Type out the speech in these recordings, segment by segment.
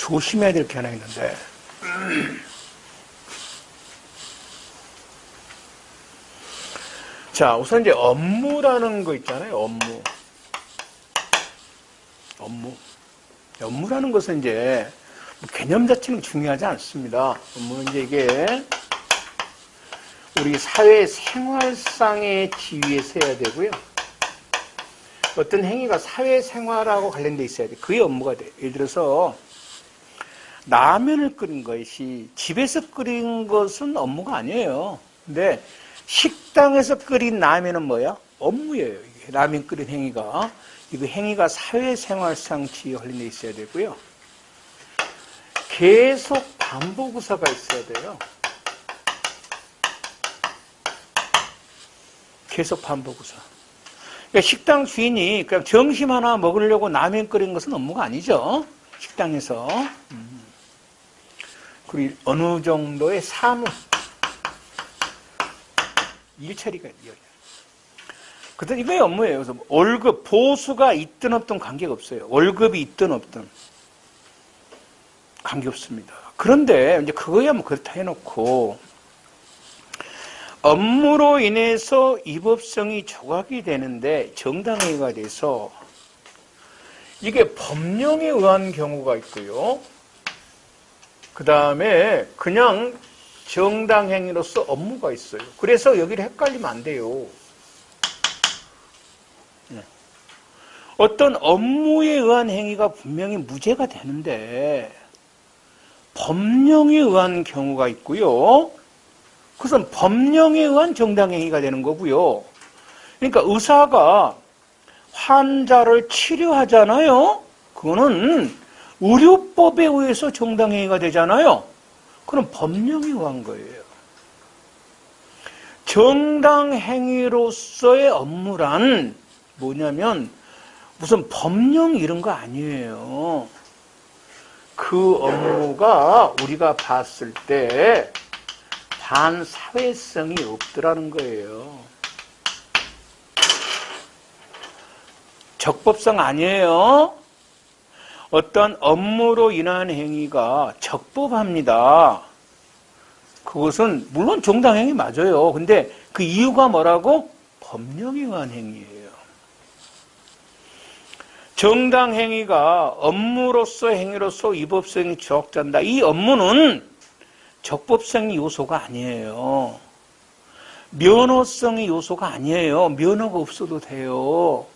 조심해야 될 게 하나 있는데, 자, 우선 이제 업무라는 거 있잖아요. 업무라는 것은 이제 개념 자체는 중요하지 않습니다. 업무는 이제 이게 우리 사회 생활상의 지위에 서야 되고요. 어떤 행위가 사회생활하고 관련돼 있어야 돼. 그게 업무가 돼. 예를 들어서 라면을 끓인 것이 집에서 끓인 것은 업무가 아니에요. 근데 식당에서 끓인 라면은 뭐야? 업무예요. 이게 라면 끓인 행위가. 이거 행위가 사회생활상 지위에 관련돼 있어야 되고요. 계속 반복 의사가 있어야 돼요. 계속 반복 의사. 그러니까 식당 주인이 그냥 점심 하나 먹으려고 라면 끓인 것은 업무가 아니죠. 식당에서. 그리고 어느 정도의 사무, 일처리가 있어요. 그래서 이게 업무예요. 그래서 월급, 보수가 있든 없든 관계가 없어요. 월급이 있든 없든 관계없습니다. 그런데 이제 그거야 뭐 그렇다 해놓고 업무로 인해서 위법성이 조각이 되는데 정당행위가 돼서 이게 법령에 의한 경우가 있고요. 그 다음에 그냥 정당행위로서 업무가 있어요. 그래서 여기를 헷갈리면 안 돼요. 어떤 업무에 의한 행위가 분명히 무죄가 되는데 법령에 의한 경우가 있고요. 그것은 법령에 의한 정당행위가 되는 거고요. 그러니까 의사가 환자를 치료하잖아요. 그거는 의료법에 의해서 정당행위가 되잖아요. 그럼 법령에 의한 거예요. 정당행위로서의 업무란 뭐냐면 무슨 법령 이런 거 아니에요. 그 업무가 우리가 봤을 때 반사회성이 없더라는 거예요. 적법성 아니에요. 어떤 업무로 인한 행위가 적법합니다. 그것은 물론 정당행위 맞아요. 근데 그 이유가 뭐라고? 법령에 의한 행위예요. 정당행위가 업무로서 행위로서 위법성이 조각된다. 이 업무는 적법성의 요소가 아니에요. 면허성의 요소가 아니에요. 면허가 없어도 돼요.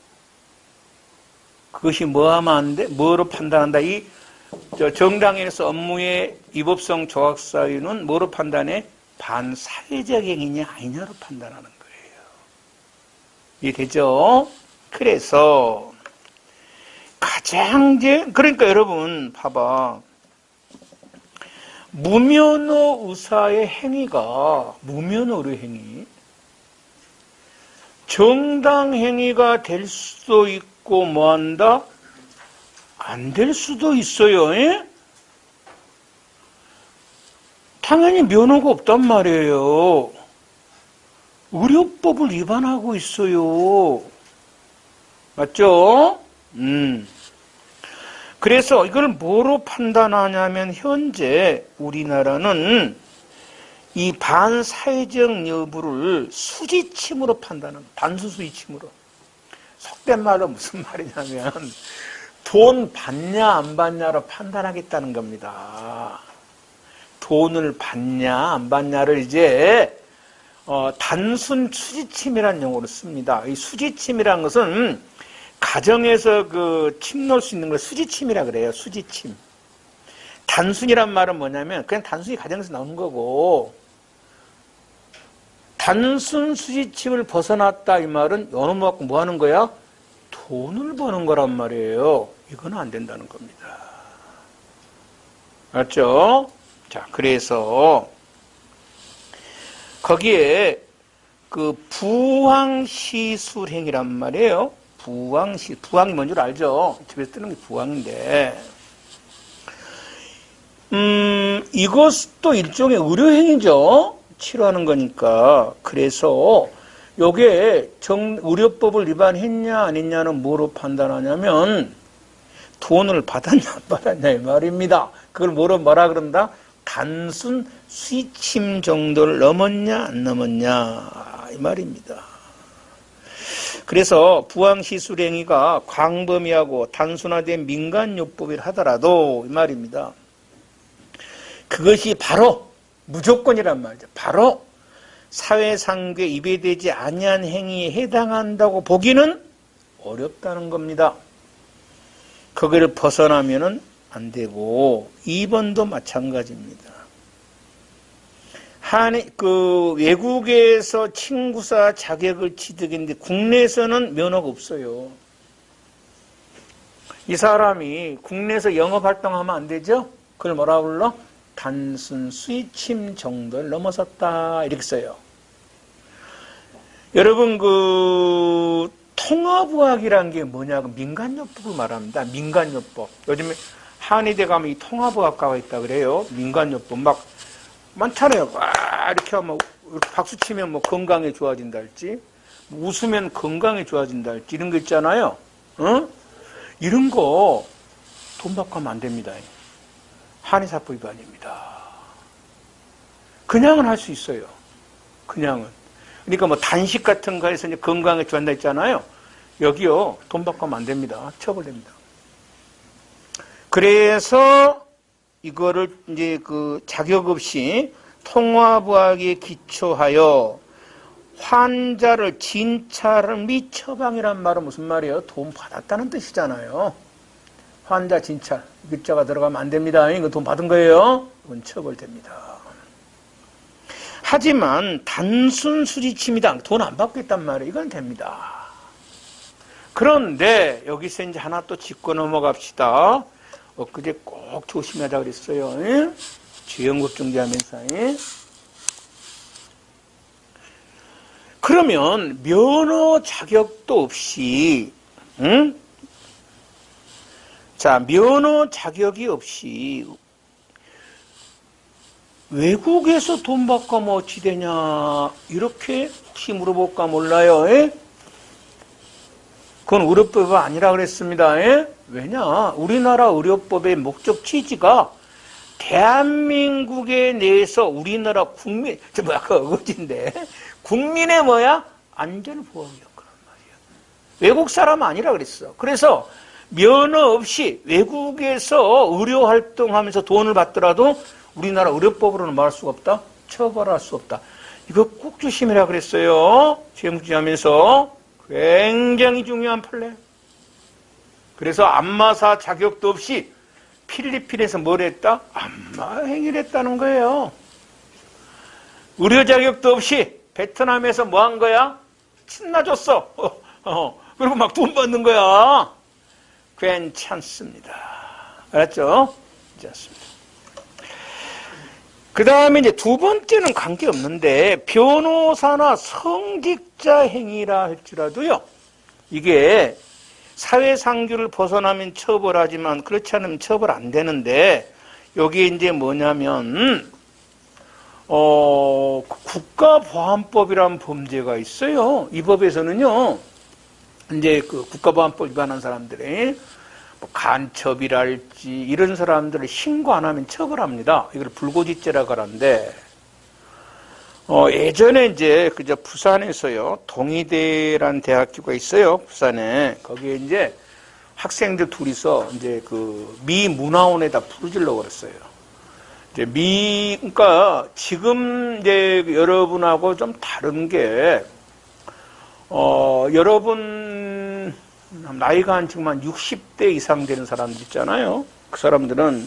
그것이 뭐 하면 안 돼? 뭐로 판단한다? 이 정당행위에서 업무의 위법성 조각 사유는 뭐로 판단해? 반사회적 행위냐 아니냐로 판단하는 거예요. 이해되죠? 그래서 가장 그러니까 여러분 봐봐. 무면허 의사의 행위가 무면허 의료 행위 정당행위가 될 수도 있고 뭐한다? 안 될 수도 있어요. 예? 당연히 면허가 없단 말이에요. 의료법을 위반하고 있어요. 맞죠? 그래서 이걸 뭐로 판단하냐면 현재 우리나라는 이 반사회적 여부를 수지침으로 판단합니다. 단수수지침으로. 속된 말로 무슨 말이냐면 돈 받냐 안 받냐로 판단하겠다는 겁니다. 돈을 받냐 안 받냐를 이제 단순 수지침이라는 용어로 씁니다. 이 수지침이라는 것은 가정에서 그 침 놓을 수 있는 걸 수지침이라 그래요. 수지침. 단순이란 말은 뭐냐면 그냥 단순히 가정에서 나오는 거고 단순 수지침을 벗어났다 이 말은 어느 뭐 하는 거야? 돈을 버는 거란 말이에요. 이건 안 된다는 겁니다. 맞죠? 자, 그래서 거기에 그 부황시술행위란 말이에요. 부황이 뭔 줄 알죠? 집에서 뜨는 게 부황인데 이것도 일종의 의료행위죠. 치료하는 거니까. 그래서 요게 의료법을 위반했냐 안 했냐는 뭐로 판단하냐면 돈을 받았냐 안 받았냐 이 말입니다. 그걸 뭐라 그런다? 단순 수익침 정도를 넘었냐 안 넘었냐 이 말입니다. 그래서 부황시술행위가 광범위하고 단순화된 민간요법이라 하더라도 이 말입니다. 그것이 바로 무조건이란 말이죠. 바로 사회상규에 위배되지 아니한 행위에 해당한다고 보기는 어렵다는 겁니다. 거기를 벗어나면은 안 되고 2번도 마찬가지입니다. 외국에서 친구사 자격을 취득했는데 국내에서는 면허가 없어요. 이 사람이 국내에서 영업 활동하면 안 되죠? 그걸 뭐라고 불러? 단순 수익침 정도를 넘어섰다 이렇게 써요. 여러분 통합의학이라는 게 뭐냐고 민간요법을 말합니다. 민간요법. 요즘에 한의대 가면 이 통합의학과가 있다 그래요. 민간요법 막 많잖아요. 이렇게 하면 이렇게 박수 치면 뭐 건강에 좋아진다 할지, 웃으면 건강에 좋아진다 할지 이런 거 있잖아요. 이런 거 돈 받고 하면 안 됩니다. 한의사법 위반입니다. 그냥은 할 수 있어요. 그냥은. 그러니까 뭐 단식 같은 거에서 이제 건강에 좋아한다 했잖아요. 여기요 돈 받고 하면 안 됩니다. 처벌됩니다. 그래서 이거를 이제 자격 없이 통합의학에 기초하여 환자를 진찰을 및 처방이란 말은 무슨 말이에요? 돈 받았다는 뜻이잖아요. 환자 진찰 글자가 들어가면 안 됩니다. 이거 돈 받은 거예요. 이건 처벌됩니다. 하지만 단순 수리침이다. 돈 안 받고 있단 말이에요. 이건 됩니다. 그런데 여기서 이제 하나 또 짚고 넘어갑시다. 엊그제 꼭 조심하자 그랬어요. 주연국정제하면서. 그러면 면허 자격도 없이, 자, 면허 자격이 없이 외국에서 돈 받고 하면 어찌 되냐 이렇게 혹시 물어볼까 몰라요. 그건 의료법이 아니라 그랬습니다. 왜냐? 우리나라 의료법의 목적 취지가 대한민국에 내에서 우리나라 국민, 아까 어거지인데, 국민의 안전을 보호하기 거란 말이야. 외국 사람 아니라 그랬어. 그래서 면허 없이 외국에서 의료 활동하면서 돈을 받더라도 우리나라 의료법으로는 말할 수가 없다. 처벌할 수 없다. 이거 꼭 조심해라 그랬어요. 재무주의하면서. 굉장히 중요한 판례. 그래서 안마사 자격도 없이 필리핀에서 뭘 했다? 안마 행위를 했다는 거예요. 의료 자격도 없이 베트남에서 뭐 한 거야? 친나줬어. 그리고 막 돈 받는 거야. 괜찮습니다. 알았죠? 괜찮습니다. 그 다음에 이제 두 번째는 관계없는데, 변호사나 성직자 행위라 할지라도요, 이게 사회상규를 벗어나면 처벌하지만 그렇지 않으면 처벌 안 되는데, 여기에 이제 뭐냐면, 국가보안법이라는 범죄가 있어요. 이 법에서는요, 이제 국가보안법 위반한 사람들이 간첩이랄지 이런 사람들을 신고 안 하면 처벌합니다. 이걸 불고지죄라고 하는데, 예전에 이제 부산에서요, 동의대라는 대학교가 있어요. 부산에. 거기에 이제 학생들 둘이서 이제 미 문화원에다 부르질러 그랬어요. 이제 그러니까 지금 이제 여러분하고 좀 다른 게, 여러분 나이가 한 지금 한 60대 이상 되는 사람들 있잖아요. 그 사람들은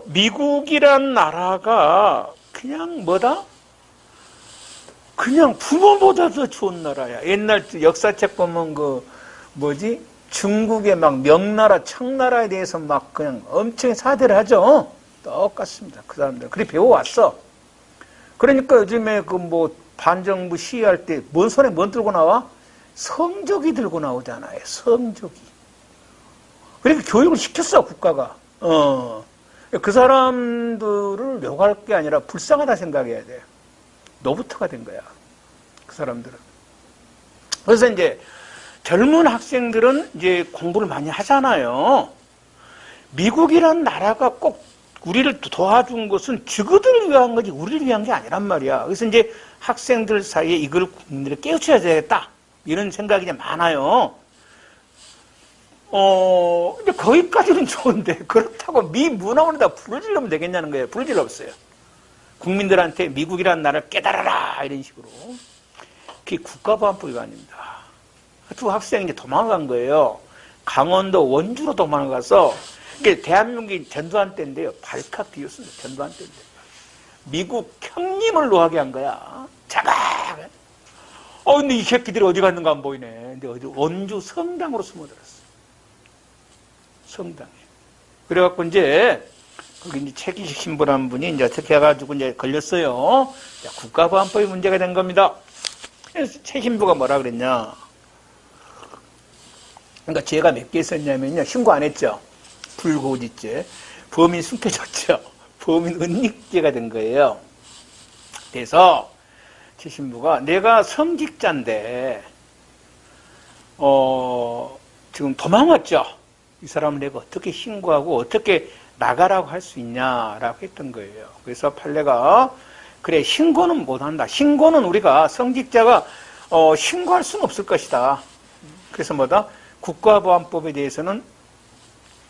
미국이란 나라가 그냥 그냥 부모보다 더 좋은 나라야. 옛날 역사책 보면 중국의 막 명나라, 청나라에 대해서 막 그냥 엄청 사대를 하죠. 똑같습니다. 그 사람들. 그래 배워왔어. 그러니까 요즘에 반정부 시위할 때 뭔 손에 뭔 들고 나와? 성조기 들고 나오잖아요. 성조기. 그러니까 교육을 시켰어, 국가가. 그 사람들을 욕할 게 아니라 불쌍하다 생각해야 돼. 노부터가 된 거야. 그 사람들은. 그래서 이제 젊은 학생들은 이제 공부를 많이 하잖아요. 미국이란 나라가 꼭 우리를 도와준 것은 저그들을 위한 거지 우리를 위한 게 아니란 말이야. 그래서 이제 학생들 사이에 이걸 국민들이 깨우쳐야 되겠다. 이런 생각이 이제 많아요. 근데 거기까지는 좋은데 그렇다고 미 문화원에다 불을 질러면 되겠냐는 거예요. 불을 질렀어요. 국민들한테 미국이라는 나라를 깨달아라 이런 식으로. 그게 국가보안법이 아닙니다. 두 학생이 이제 도망간 거예요. 강원도 원주로 도망가서 이게 대한민국이 전두환 때인데요. 발칵 뒤였습니다. 전두환 때인데. 미국 형님을 노하게 한 거야. 잡아! 근데 이 새끼들이 어디 갔는가 안 보이네. 근데 어디 원주 성당으로 숨어들었어. 성당에. 그래갖고 이제 거기 이제 최기식 신부라는 분이 이제 어떻게 해가지고 이제 걸렸어요. 국가보안법이 문제가 된 겁니다. 그래서 최 신부가 뭐라 그랬냐. 그러니까 죄가 몇 개 있었냐면요. 신고 안 했죠. 불고지죄. 범인 숨겨졌죠. 범인 은닉죄가 된 거예요. 그래서 최 신부가 내가 성직자인데 지금 도망왔죠. 이 사람을 내가 어떻게 신고하고 어떻게 나가라고 할 수 있냐라고 했던 거예요. 그래서 판례가 그래 신고는 못한다. 신고는 우리가 성직자가 신고할 수는 없을 것이다. 그래서 뭐다? 국가보안법에 대해서는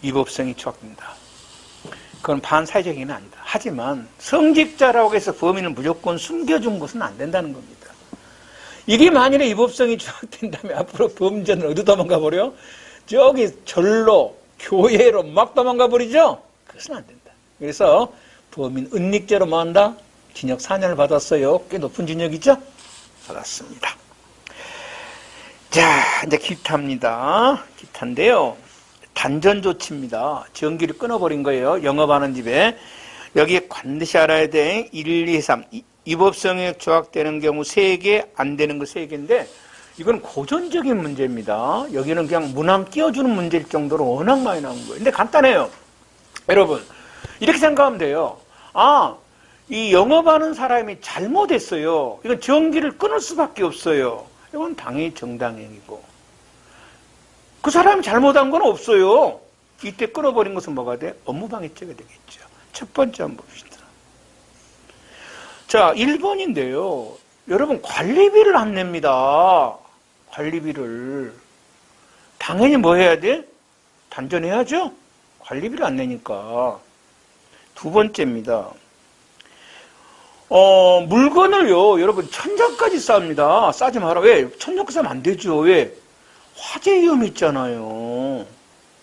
위법성이 추락된다. 그건 반사회적인 아니다. 하지만 성직자라고 해서 범인을 무조건 숨겨준 것은 안 된다는 겁니다. 이게 만일에 위법성이 추락된다면 앞으로 범죄는 어디 도망가 버려? 저기 절로 교회로 막 도망가 버리죠? 그것은 안 된다. 그래서 범인 은닉죄로 뭐 한다? 징역 4년을 받았어요. 꽤 높은 징역이죠? 받았습니다. 자, 이제 기타입니다. 기타인데요. 단전 조치입니다. 전기를 끊어버린 거예요. 영업하는 집에. 여기에 반드시 알아야 돼. 1, 2, 3. 위법성에 조각되는 경우 3개, 안 되는 거 3개인데 이건 고전적인 문제입니다. 여기는 그냥 문항 띄워주는 문제일 정도로 워낙 많이 나온 거예요. 근데 간단해요. 여러분, 이렇게 생각하면 돼요. 이 영업하는 사람이 잘못했어요. 이건 전기를 끊을 수밖에 없어요. 이건 당연히 정당행위고. 그 사람이 잘못한 건 없어요. 이때 끊어버린 것은 뭐가 돼? 업무방해죄가 되겠죠. 첫 번째 한번 봅시다. 자, 1번인데요. 여러분, 관리비를 안 냅니다. 관리비를. 당연히 뭐 해야 돼? 단전해야죠? 관리비를 안 내니까. 두 번째입니다. 물건을요, 여러분, 천장까지 쌉니다. 싸지 마라. 왜? 천장까지 싸면 안 되죠. 왜? 화재 위험이 있잖아요.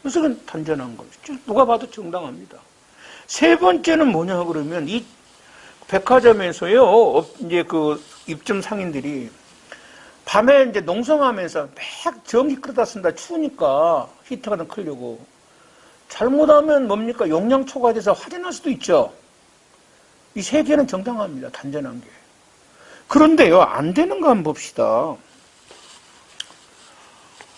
그래서 그건 단전한 겁니다. 누가 봐도 정당합니다. 세 번째는 뭐냐 그러면 이 백화점에서요, 이제 그 입점 상인들이 밤에 이제 농성하면서 막 전기 끌어다 쓴다. 추우니까 히터가 좀 크려고. 잘못하면 뭡니까? 용량 초과돼서 화재 날 수도 있죠. 이 세 개는 정당합니다. 단전한 게. 그런데요, 안 되는 거 한번 봅시다.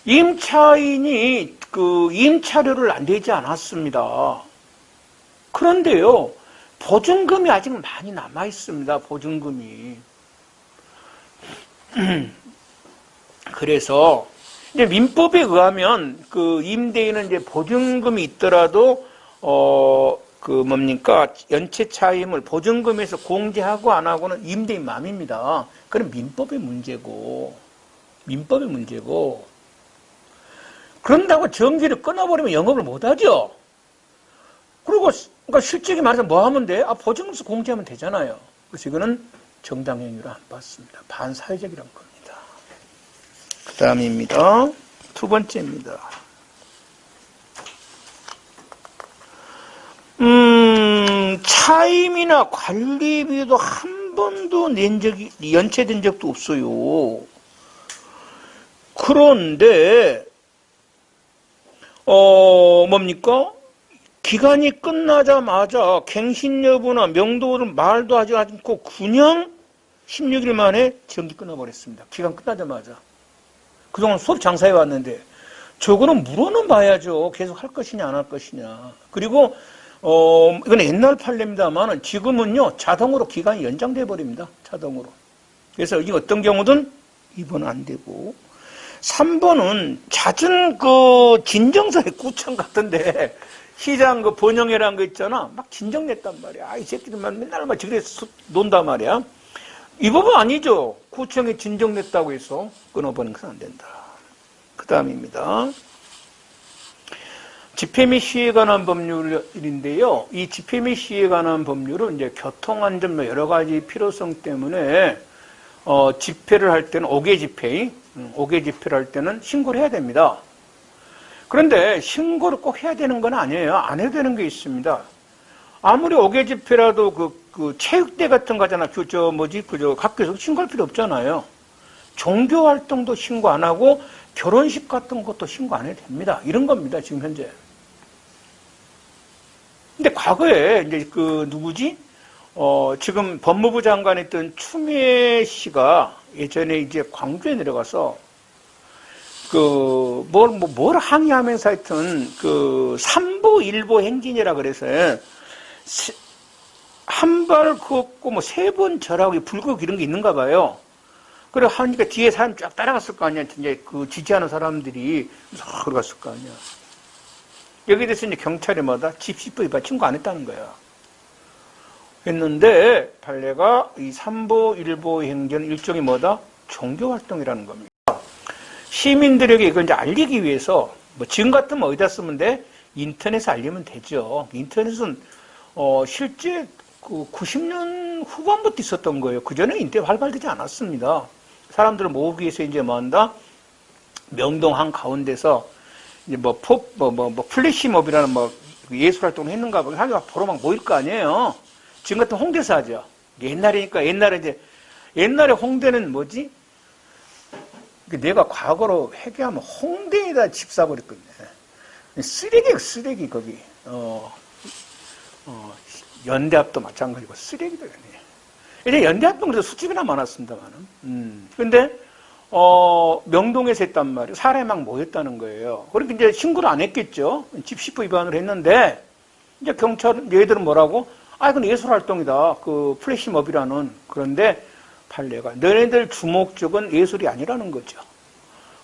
임차인이 그 임차료를 안 내지 않았습니다. 그런데요, 보증금이 아직 많이 남아 있습니다. 보증금이. 그래서 이제 민법에 의하면 그 임대인은 이제 보증금이 있더라도 그 뭡니까 연체 차임을 보증금에서 공제하고 안 하고는 임대인 맘입니다. 그건 민법의 문제고 그런다고 전기를 끊어버리면 영업을 못하죠. 그리고 그러니까 실적이 말해서 뭐 하면 돼? 보증금에서 공제하면 되잖아요. 그래서 이거는 정당행위로 안 받습니다. 반사회적이란 겁니다. 그 다음입니다. 두 번째입니다. 차임이나 관리비도 한 번도 연체된 적도 없어요. 그런데, 뭡니까? 기간이 끝나자마자 갱신 여부나 명도를 말도 하지 않고 그냥 16일 만에 전기 끊어버렸습니다. 기간 끝나자마자. 그동안 수업 장사해 왔는데 저거는 물어는 봐야죠. 계속 할 것이냐 안 할 것이냐. 그리고 이건 옛날 판례입니다만 지금은요 자동으로 기간이 연장돼 버립니다. 자동으로. 그래서 이게 어떤 경우든 2번은 안 되고 3번은 잦은 그 진정서의 구청 같은데 시장 그 번영회라는 거 있잖아. 막 진정냈단 말이야. 이 새끼들만 맨날 막 저기에 논단 말이야. 이 법은 아니죠. 구청에 진정냈다고 해서 끊어버리는 건 안 된다. 그 다음입니다. 집회 및 시위에 관한 법률인데요. 이 집회 및 시위에 관한 법률은 이제 교통안전 여러 가지 필요성 때문에 집회를 할 때는 5개 집회를 할 때는 신고를 해야 됩니다. 그런데 신고를 꼭 해야 되는 건 아니에요. 안 해도 되는 게 있습니다. 아무리 5개 집회라도 그 체육대 같은 거잖아. 학교에서 신고할 필요 없잖아요. 종교 활동도 신고 안 하고 결혼식 같은 것도 신고 안 해도 됩니다. 이런 겁니다. 지금 현재. 근데 과거에 이제 지금 법무부 장관이었던 추미애 씨가 예전에 이제 광주에 내려가서 뭘 항의하면서 하여튼 삼보 일보 행진이라 그래서 한 발 걷고 뭐 3번 절하고 불고 이런 게 있는가 봐요. 그래 하니까 뒤에 사람 쫙 따라갔을 거 아니야. 이제 지지하는 사람들이 걸어갔을 거 아니야. 여기에 대해서 이제 경찰이 집시법 위반 신고 안 했다는 거야. 했는데 판례가 이 삼보 일보 행전 일종의 종교활동이라는 겁니다. 시민들에게 이걸 이제 알리기 위해서 지금 같으면 어디다 쓰면 돼? 인터넷에 알리면 되죠. 인터넷은 실제 90년 후반부터 있었던 거예요. 그전에 인터넷 활발되지 않았습니다. 사람들을 모으기 위해서 이제 명동 한 가운데서 이제 플래시몹이라는 예술 활동을 했는가 봐. 사람들이 보러 막 모일 거 아니에요. 지금 같은 홍대에서 하죠. 옛날에 홍대는 뭐지? 내가 과거로 회개하면 홍대에다 집 사버렸거든요. 쓰레기 거기. 연대 앞도 마찬가지고 쓰레기들. 이제 연대 앞은 그래도 수집이나 많았습니다만은. 근데 명동에서 했단 말이에요. 사람이 막 모였다는 거예요. 그러니까 이제 신고를 안 했겠죠. 집시법 위반을 했는데 이제 얘들은 뭐라고? 그건 예술 활동이다. 플래시몹이라는. 그런데 판례가 너네들 주목적은 예술이 아니라는 거죠.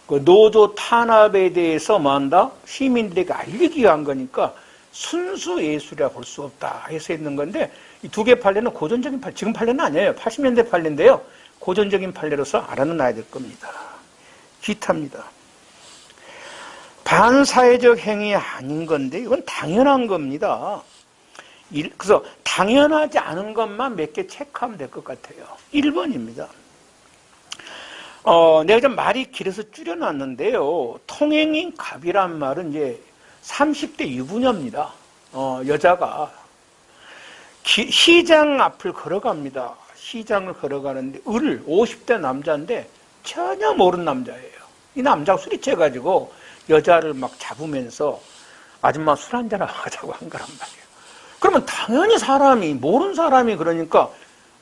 노조 탄압에 대해서 시민들에게 알리기 위한 거니까 순수 예술이라 볼 수 없다 해서 했는 건데 이 2개 판례는 고전적인 판례, 지금 판례는 아니에요. 80년대 판례인데요. 고전적인 판례로서 알아놔야 될 겁니다. 기타입니다. 반사회적 행위 아닌 건데 이건 당연한 겁니다. 그래서 당연하지 않은 것만 몇 개 체크하면 될 것 같아요. 1번입니다. 내가 좀 말이 길어서 줄여놨는데요. 통행인 갑이란 말은 이제 30대 유부녀입니다. 여자가 시장 앞을 걸어갑니다. 시장을 걸어가는데 50대 남자인데 전혀 모르는 남자예요. 이 남자가 술이 취해가지고 여자를 막 잡으면서 아줌마 술 한잔 하자고 한 거란 말이에요. 그러면 당연히 모르는 사람이 그러니까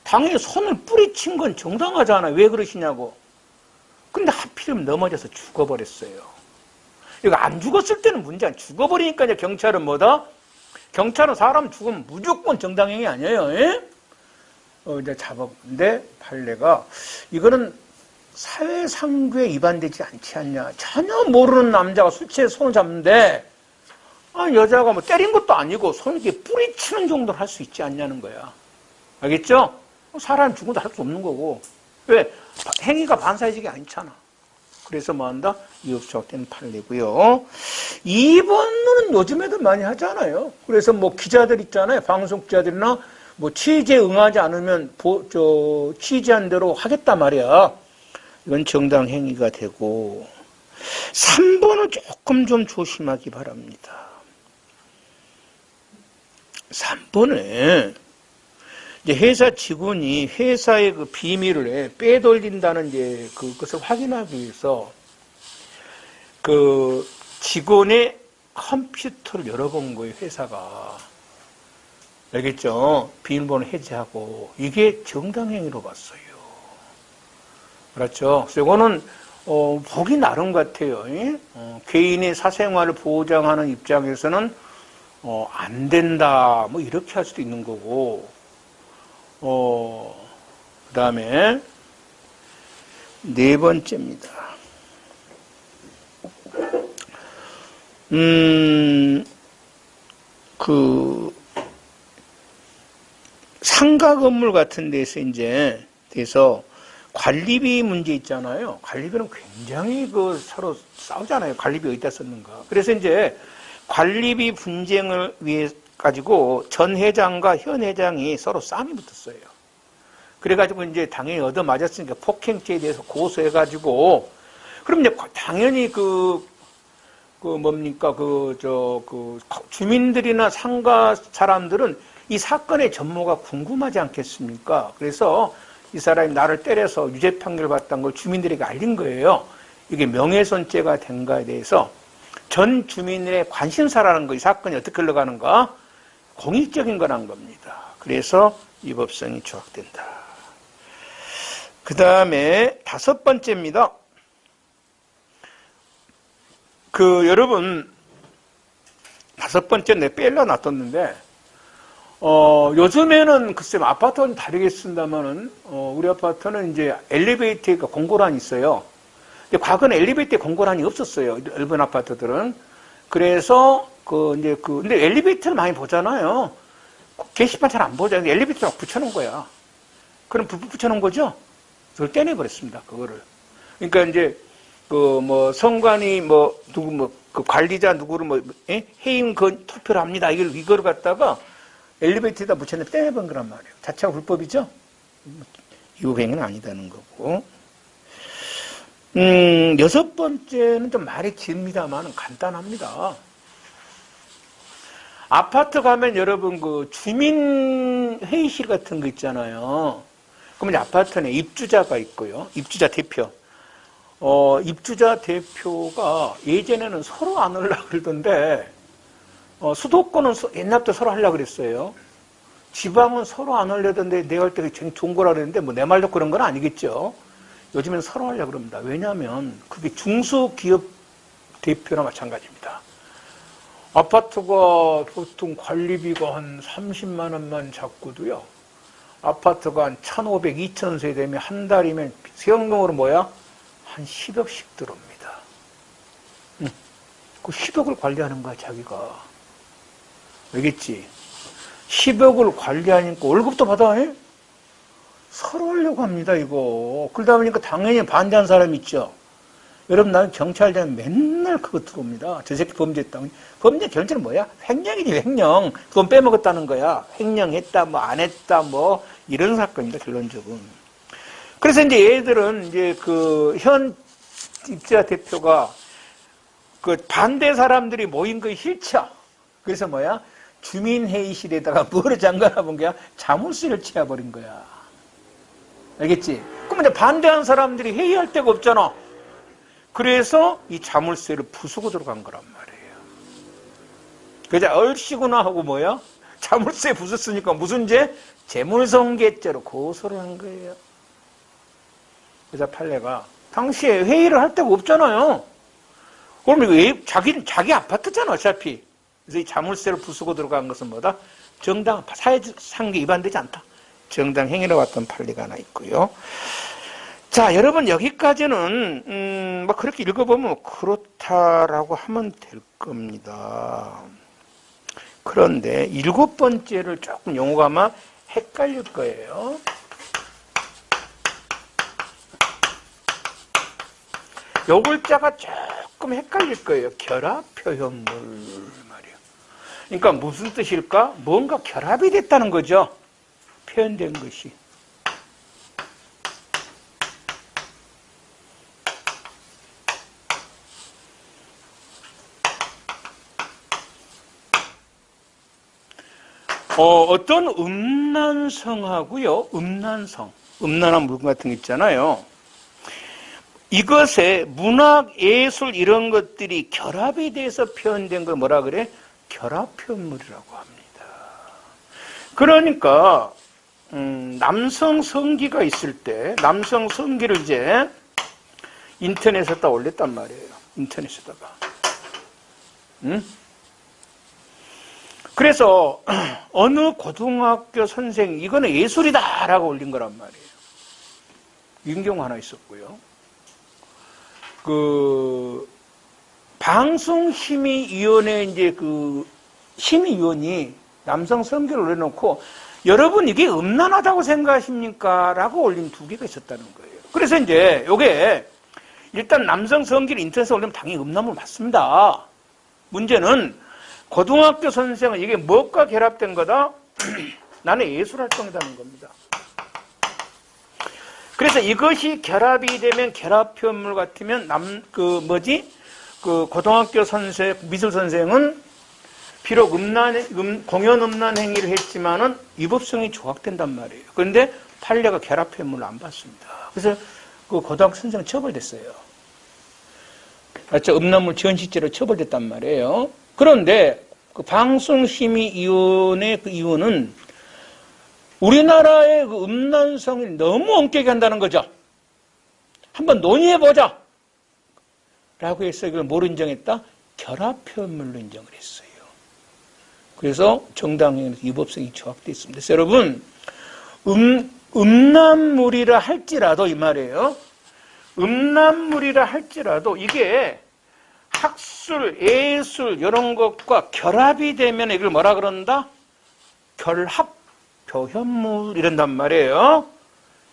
당연히 손을 뿌리친 건 정당하잖아요. 왜 그러시냐고. 근데 하필이면 넘어져서 죽어버렸어요. 이거 안 죽었을 때는 문제 안 죽어버리니까 이제 경찰은 경찰은 사람 죽으면 무조건 정당행위 아니에요. 이제 잡았는데 판례가 이거는 사회상규에 위반되지 않지 않냐. 전혀 모르는 남자가 술 취해서 손을 잡는데 여자가 때린 것도 아니고 손을 이렇게 뿌리치는 정도로 할 수 있지 않냐는 거야. 알겠죠? 사람 죽어도 할 수 없는 거고. 왜? 행위가 반사회적이 않잖아. 그래서 이업조작된 판례고요. 2번은 요즘에도 많이 하잖아요. 그래서 기자들 있잖아요. 방송 기자들이나 취재에 응하지 않으면 취재한 대로 하겠단 말이야. 이건 정당 행위가 되고 3번은 조금 좀 조심하기 바랍니다. 3번에 이제 회사 직원이 회사의 비밀을 빼돌린다는 그것을 확인하기 위해서 직원의 컴퓨터를 열어본 거예요, 회사가. 알겠죠? 비밀번호 해제하고. 이게 정당행위로 봤어요. 그렇죠? 그래서 이거는, 보기 나름 같아요. 개인의 사생활을 보장하는 입장에서는, 안 된다. 이렇게 할 수도 있는 거고. 그 다음에, 4번째입니다. 그 상가 건물 같은 데서 이제 돼서 관리비 문제 있잖아요. 관리비는 굉장히 서로 싸우잖아요. 관리비 어디다 썼는가. 그래서 이제 관리비 분쟁을 위해 가지고 전 회장과 현 회장이 서로 싸움이 붙었어요. 그래가지고 이제 당연히 얻어맞았으니까 폭행죄에 대해서 고소해가지고 그럼 이제 당연히 주민들이나 상가 사람들은 이 사건의 전모가 궁금하지 않겠습니까? 그래서 이 사람이 나를 때려서 유죄 판결을 받았다는 걸 주민들에게 알린 거예요. 이게 명예훼손죄가 된가에 대해서 전 주민의 관심사라는 거, 이 사건이 어떻게 흘러가는가? 공익적인 거란 겁니다. 그래서 위법성이 조학된다. 그 다음에 5번째입니다. 여러분, 5번째 내 빼려 놔뒀는데, 요즘에는 글쎄 아파트는 다르게 쓴다면은, 우리 아파트는 이제 엘리베이터가 공고란이 있어요. 근데 과거는 엘리베이터에 공고란이 없었어요. 일본 아파트들은. 그래서, 근데 엘리베이터를 많이 보잖아요. 게시판 잘 안 보잖아요. 엘리베이터 막 붙여놓은 거야. 그럼 불 붙여놓은 거죠? 그걸 떼내버렸습니다. 그거를. 그러니까 이제, 성관이 관리자 누구를 해임 투표를 합니다. 이거를 갖다가 엘리베이터에다 붙여내 떼내본 거란 말이에요. 자체가 불법이죠? 유행은 아니다는 거고. 6번째는 좀 말이 깁니다만 간단합니다. 아파트 가면 여러분 주민 회의실 같은 거 있잖아요. 그러면 아파트는 입주자가 있고요. 입주자 대표. 입주자 대표가 예전에는 서로 안 하려고 그러던데, 수도권은 옛날부터 서로 하려고 그랬어요. 지방은 서로 안 하려던데 내가 할 때 좋은 거라 그랬는데, 내 말도 그런 건 아니겠죠. 요즘엔 서로 하려고 그럽니다. 왜냐하면 그게 중소기업 대표나 마찬가지입니다. 아파트가 보통 관리비가 한 30만 원만 잡고도요. 아파트가 한 1,500, 2,000 세대면 한 달이면 세금으로 한 10억씩 들어옵니다. 그 10억을 관리하는 거야, 자기가. 알겠지? 10억을 관리하니까 월급도 받아, 해? 서로 하려고 합니다, 이거. 그러다 보니까 당연히 반대하는 사람이 있죠. 여러분, 나는 경찰대면 맨날 그거 들어옵니다. 저 새끼 범죄했다. 범죄 결정은 뭐야? 횡령이지, 횡령. 돈 빼먹었다는 거야. 횡령했다, 안 했다, 이런 사건입니다, 결론적으로. 그래서 이제 얘들은 이제 현 입주자 대표가 반대 사람들이 모인 거 싫죠. 그래서 주민회의실에다가 뭐를 잠가놔 본 거야? 자물쇠를 채워버린 거야. 알겠지? 그럼 이제 반대한 사람들이 회의할 데가 없잖아. 그래서 이 자물쇠를 부수고 들어간 거란 말이에요. 그래서 얼씨구나 하고 자물쇠 부쉈으니까 무슨 죄? 재물손괴죄로 고소를 한 거예요. 그래서 판례가 당시에 회의를 할 데가 없잖아요. 그럼 왜 자기 아파트잖아, 어차피. 그래서 이 자물쇠를 부수고 들어간 것은 뭐다? 정당, 사회상규 위반되지 않다. 정당 행위로 왔던 판례가 하나 있고요. 자, 여러분, 여기까지는, 그렇게 읽어보면 그렇다라고 하면 될 겁니다. 그런데 7번째를 조금 용어가 아마 헷갈릴 거예요. 요 글자가 조금 헷갈릴 거예요. 결합표현물 말이에요. 그러니까 무슨 뜻일까? 뭔가 결합이 됐다는 거죠. 표현된 것이. 어떤 음란성하고요. 음란한 물건 같은 거 있잖아요. 이것에 문학, 예술 이런 것들이 결합에 대해서 표현된 걸 뭐라 그래? 결합표현물이라고 합니다. 그러니까 남성 성기가 있을 때 남성 성기를 이제 인터넷에다 올렸단 말이에요. 인터넷에다가. 그래서 어느 고등학교 선생이 이거는 예술이다라고 올린 거란 말이에요. 이런 경우 하나 있었고요. 방송심의위원회 이제 그 심의위원이 남성 성기를 올려놓고 여러분 이게 음란하다고 생각하십니까? 라고 올린 2개가 있었다는 거예요. 그래서 이제 요게 일단 남성 성기를 인터넷에 올리면 당연히 음란물 맞습니다. 문제는 고등학교 선생은 이게 무엇과 결합된 거다? 나는 예술활동이라는 겁니다. 그래서 이것이 결합이 되면 결합 표현물 같으면 고등학교 선생, 미술 선생은 비록 공연 음란 행위를 했지만은 위법성이 조각된단 말이에요. 그런데 판례가 결합 표현물을 안 받습니다. 그래서 그 고등학교 선생은 처벌됐어요. 맞죠? 음란물 전시죄로 처벌됐단 말이에요. 그런데 그 방송심의위원회 그 이유는 우리나라의 그 음란성을 너무 엄격히 한다는 거죠. 한번 논의해보자. 라고 해서 이걸 뭐로 인정했다? 결합 표현물로 인정을 했어요. 그래서 정당행위에서 위법성이 조각되어 있습니다. 그래서 여러분, 음란물이라 할지라도 이 말이에요. 음란물이라 할지라도 이게 학술, 예술 이런 것과 결합이 되면 이걸 뭐라 그런다? 결합 표현물 이런단 말이에요.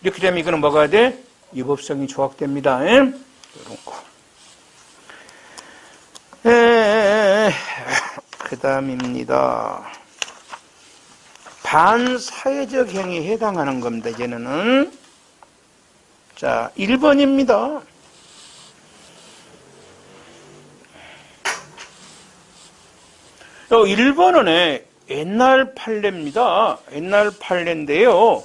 이렇게 되면 이거는 뭐가 돼? 위법성이 조각됩니다. 이런 거. 그 다음입니다. 반사회적 행위에 해당하는 겁니다. 이제는. 자, 1번입니다. 요 1번은 옛날 판례입니다. 옛날 판례인데요.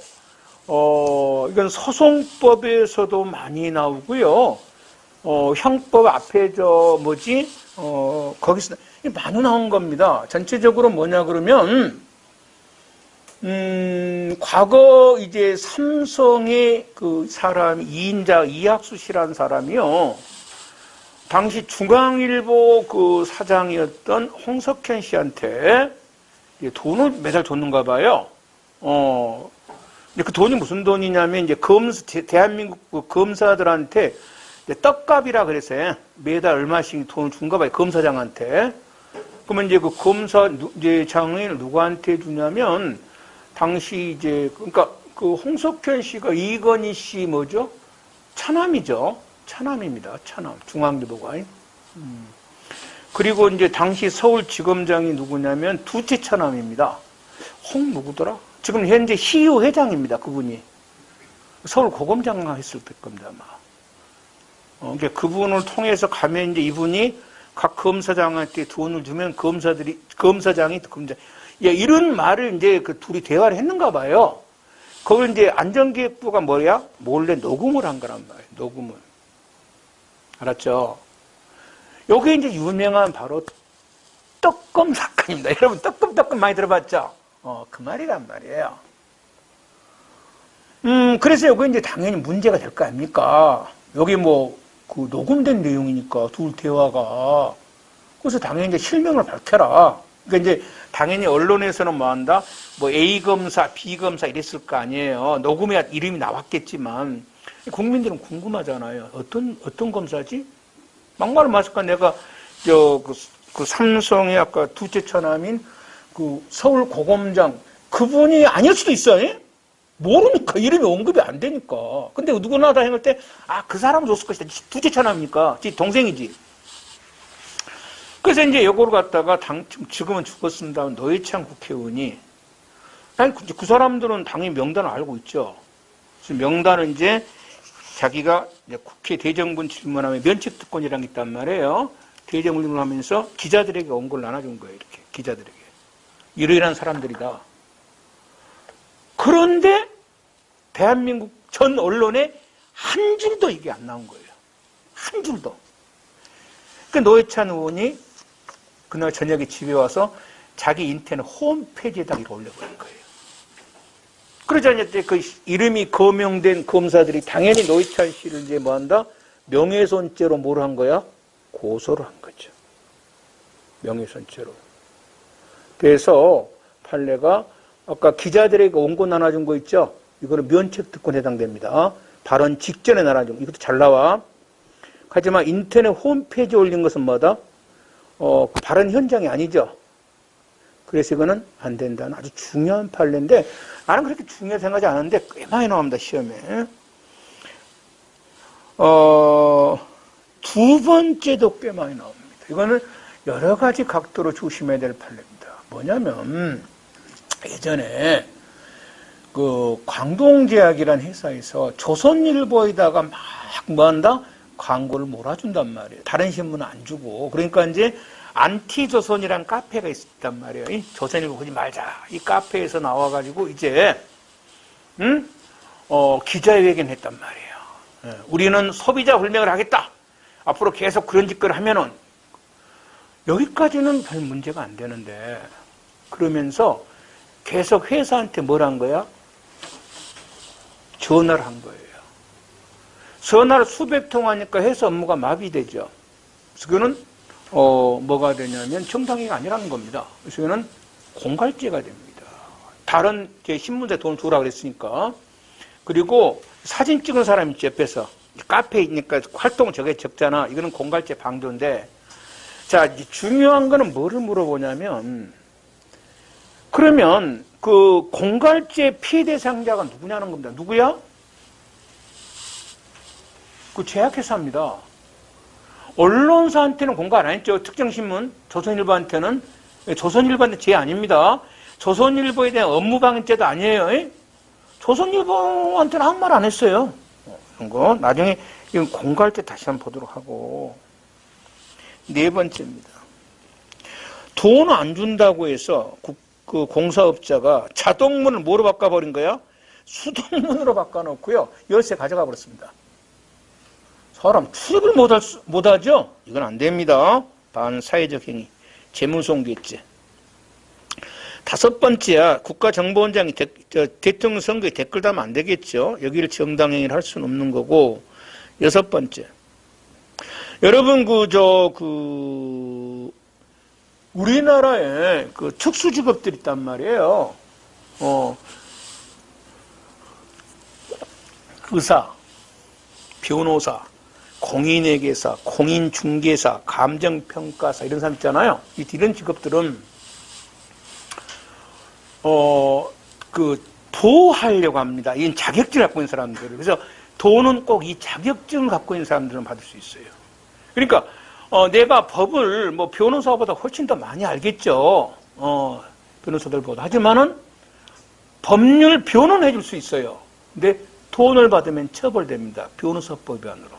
이건 소송법에서도 많이 나오고요. 형법 앞에 거기서 많이 나온 겁니다. 전체적으로 뭐냐 그러면, 과거 이제 삼성의 그 사람, 이학수 씨라는 사람이요. 당시 중앙일보 그 사장이었던 홍석현 씨한테 돈을 매달 줬는가 봐요. 그 돈이 무슨 돈이냐면, 이제 대한민국 그 검사들한테 떡값이라 그랬어요. 매달 얼마씩 돈을 준가 봐요. 검사장한테. 그러면 이제 그 검사장을 누구한테 주냐면, 당시 그러니까 그 홍석현 씨가 이건희 씨 뭐죠? 차남이죠. 차남입니다. 차남. 중앙일보가. 그리고 이제 당시 서울지검장이 누구냐면 두째 차남입니다. 누구더라? 지금 현재 시의회 회장입니다. 그분이. 서울고검장 했을 겁니다, 아마. 그분을 통해서 가면 이제 이분이 각 검사장한테 돈을 주면 검사장이 이런 말을 이제 그 둘이 대화를 했는가 봐요. 그걸 이제 안전기획부가 몰래 녹음을 한 거란 말이에요. 녹음을. 알았죠? 요게 이제 유명한 바로 떡검 사건입니다. 여러분 떡검 많이 들어봤죠? 그 말이란 말이에요. 그래서 요게 이제 당연히 문제가 될 거 아닙니까? 여기 그 녹음된 내용이니까 둘 대화가. 그래서 당연히 이제 실명을 밝혀라. 그러니까 이제 당연히 언론에서는 뭐 한다? A 검사, B 검사 이랬을 거 아니에요. 녹음에 이름이 나왔겠지만 국민들은 궁금하잖아요. 어떤 검사지? 막말을 마실까? 내가 그 삼성의 아까 두째 차남인 그 서울고검장 그분이 아닐 수도 있어요. 모르니까 이름이 언급이 안 되니까. 근데 누구나 다 행할 때 그 사람은 줬을 것이다. 두째 차남이니까 지 동생이지. 그래서 이제 요거를 갖다가 지금은 죽었습니다. 노회찬 국회의원이 그 사람들은 당연히 명단을 알고 있죠. 그래서 명단은 이제 자기가 이제 국회 대정분 질문하면 면책특권이라는 게 있단 말이에요. 대정분을 하면서 기자들에게 원고를 나눠준 거예요. 이렇게 기자들에게. 이러이러한 사람들이다. 그런데 대한민국 전 언론에 한 줄도 이게 안 나온 거예요. 한 줄도. 그러니까 노회찬 의원이 그날 저녁에 집에 와서 자기 인터넷 홈페이지에다 이거 올려버린 거예요. 그러자 이제 그 이름이 거명된 검사들이 당연히 노회찬 씨를 이제 뭐 한다? 명예훼손죄로 뭘 한 거야? 고소를 한 거죠. 명예훼손죄로. 그래서 판례가 아까 기자들에게 원고 나눠준 거 있죠? 이거는 면책특권에 해당됩니다. 발언 직전에 나눠준 거. 이것도 잘 나와. 하지만 인터넷 홈페이지에 올린 것은 뭐다? 바른 현장이 아니죠. 그래서 이거는 안 된다는 아주 중요한 판례인데 나는 그렇게 중요하게 생각하지 않은데 꽤 많이 나옵니다, 시험에. 두 번째도 꽤 많이 나옵니다. 이거는 여러 가지 각도로 조심해야 될 판례입니다. 뭐냐면 예전에 그 광동제약이라는 회사에서 조선일보에다가 막 뭐한다? 광고를 몰아준단 말이에요. 다른 신문은 안 주고. 그러니까 이제 안티조선이라는 카페가 있었단 말이에요. 이 조선일보 보지 말자. 이 카페에서 나와가지고 이제 기자회견 했단 말이에요. 우리는 소비자 불명을 하겠다. 앞으로 계속 그런 짓거리 하면은 여기까지는 별 문제가 안 되는데 그러면서 계속 회사한테 뭘 한 거야? 전화를 한 거예요. 전화를 수백 통 하니까 회사 업무가 마비되죠. 그래서 그거는 뭐가 되냐면 정당이가 아니라는 겁니다. 그래서 이거는 공갈죄가 됩니다. 다른 신문사에 돈을 주라 그랬으니까. 그리고 사진 찍은 사람 있지, 옆에서. 카페에 있으니까 활동 저게 적잖아. 이거는 공갈죄 방조인데. 자, 중요한 거는 뭐를 물어보냐면, 그러면 그 공갈죄 피해 대상자가 누구냐는 겁니다. 누구야? 그 제약회사입니다. 언론사한테는 공갈 안 했죠. 특정신문, 조선일보한테는. 조선일보한테 죄 아닙니다. 조선일보에 대한 업무방해죄도 아니에요. 조선일보한테는 아무 말 안 했어요. 이런 거. 나중에 이건 공갈죄 다시 한번 보도록 하고. 네 번째입니다. 돈 안 준다고 해서 그 공사업자가 자동문을 뭐로 바꿔버린 거야? 수동문으로 바꿔놓고요. 열쇠 가져가 버렸습니다. 사람 출입을 못하죠? 이건 안 됩니다. 반사회적 행위. 재무송괴죄. 다섯 번째야. 국가정보원장이 대통령 선거에 댓글 달면 안 되겠죠. 여기를 정당행위를 할 수는 없는 거고. 여섯 번째. 여러분, 우리나라에 그 특수직업들이 있단 말이에요. 의사, 변호사, 공인회계사, 공인중개사, 감정평가사 이런 사람 있잖아요. 이런 직업들은 보호하려고 합니다. 이건 자격증을 갖고 있는 사람들. 그래서 돈은 꼭 이 자격증을 갖고 있는 사람들은 받을 수 있어요. 그러니까 내가 법을 변호사보다 훨씬 더 많이 알겠죠. 변호사들보다. 하지만은 법률 변호는 해줄 수 있어요. 근데 돈을 받으면 처벌됩니다. 변호사법 위반으로.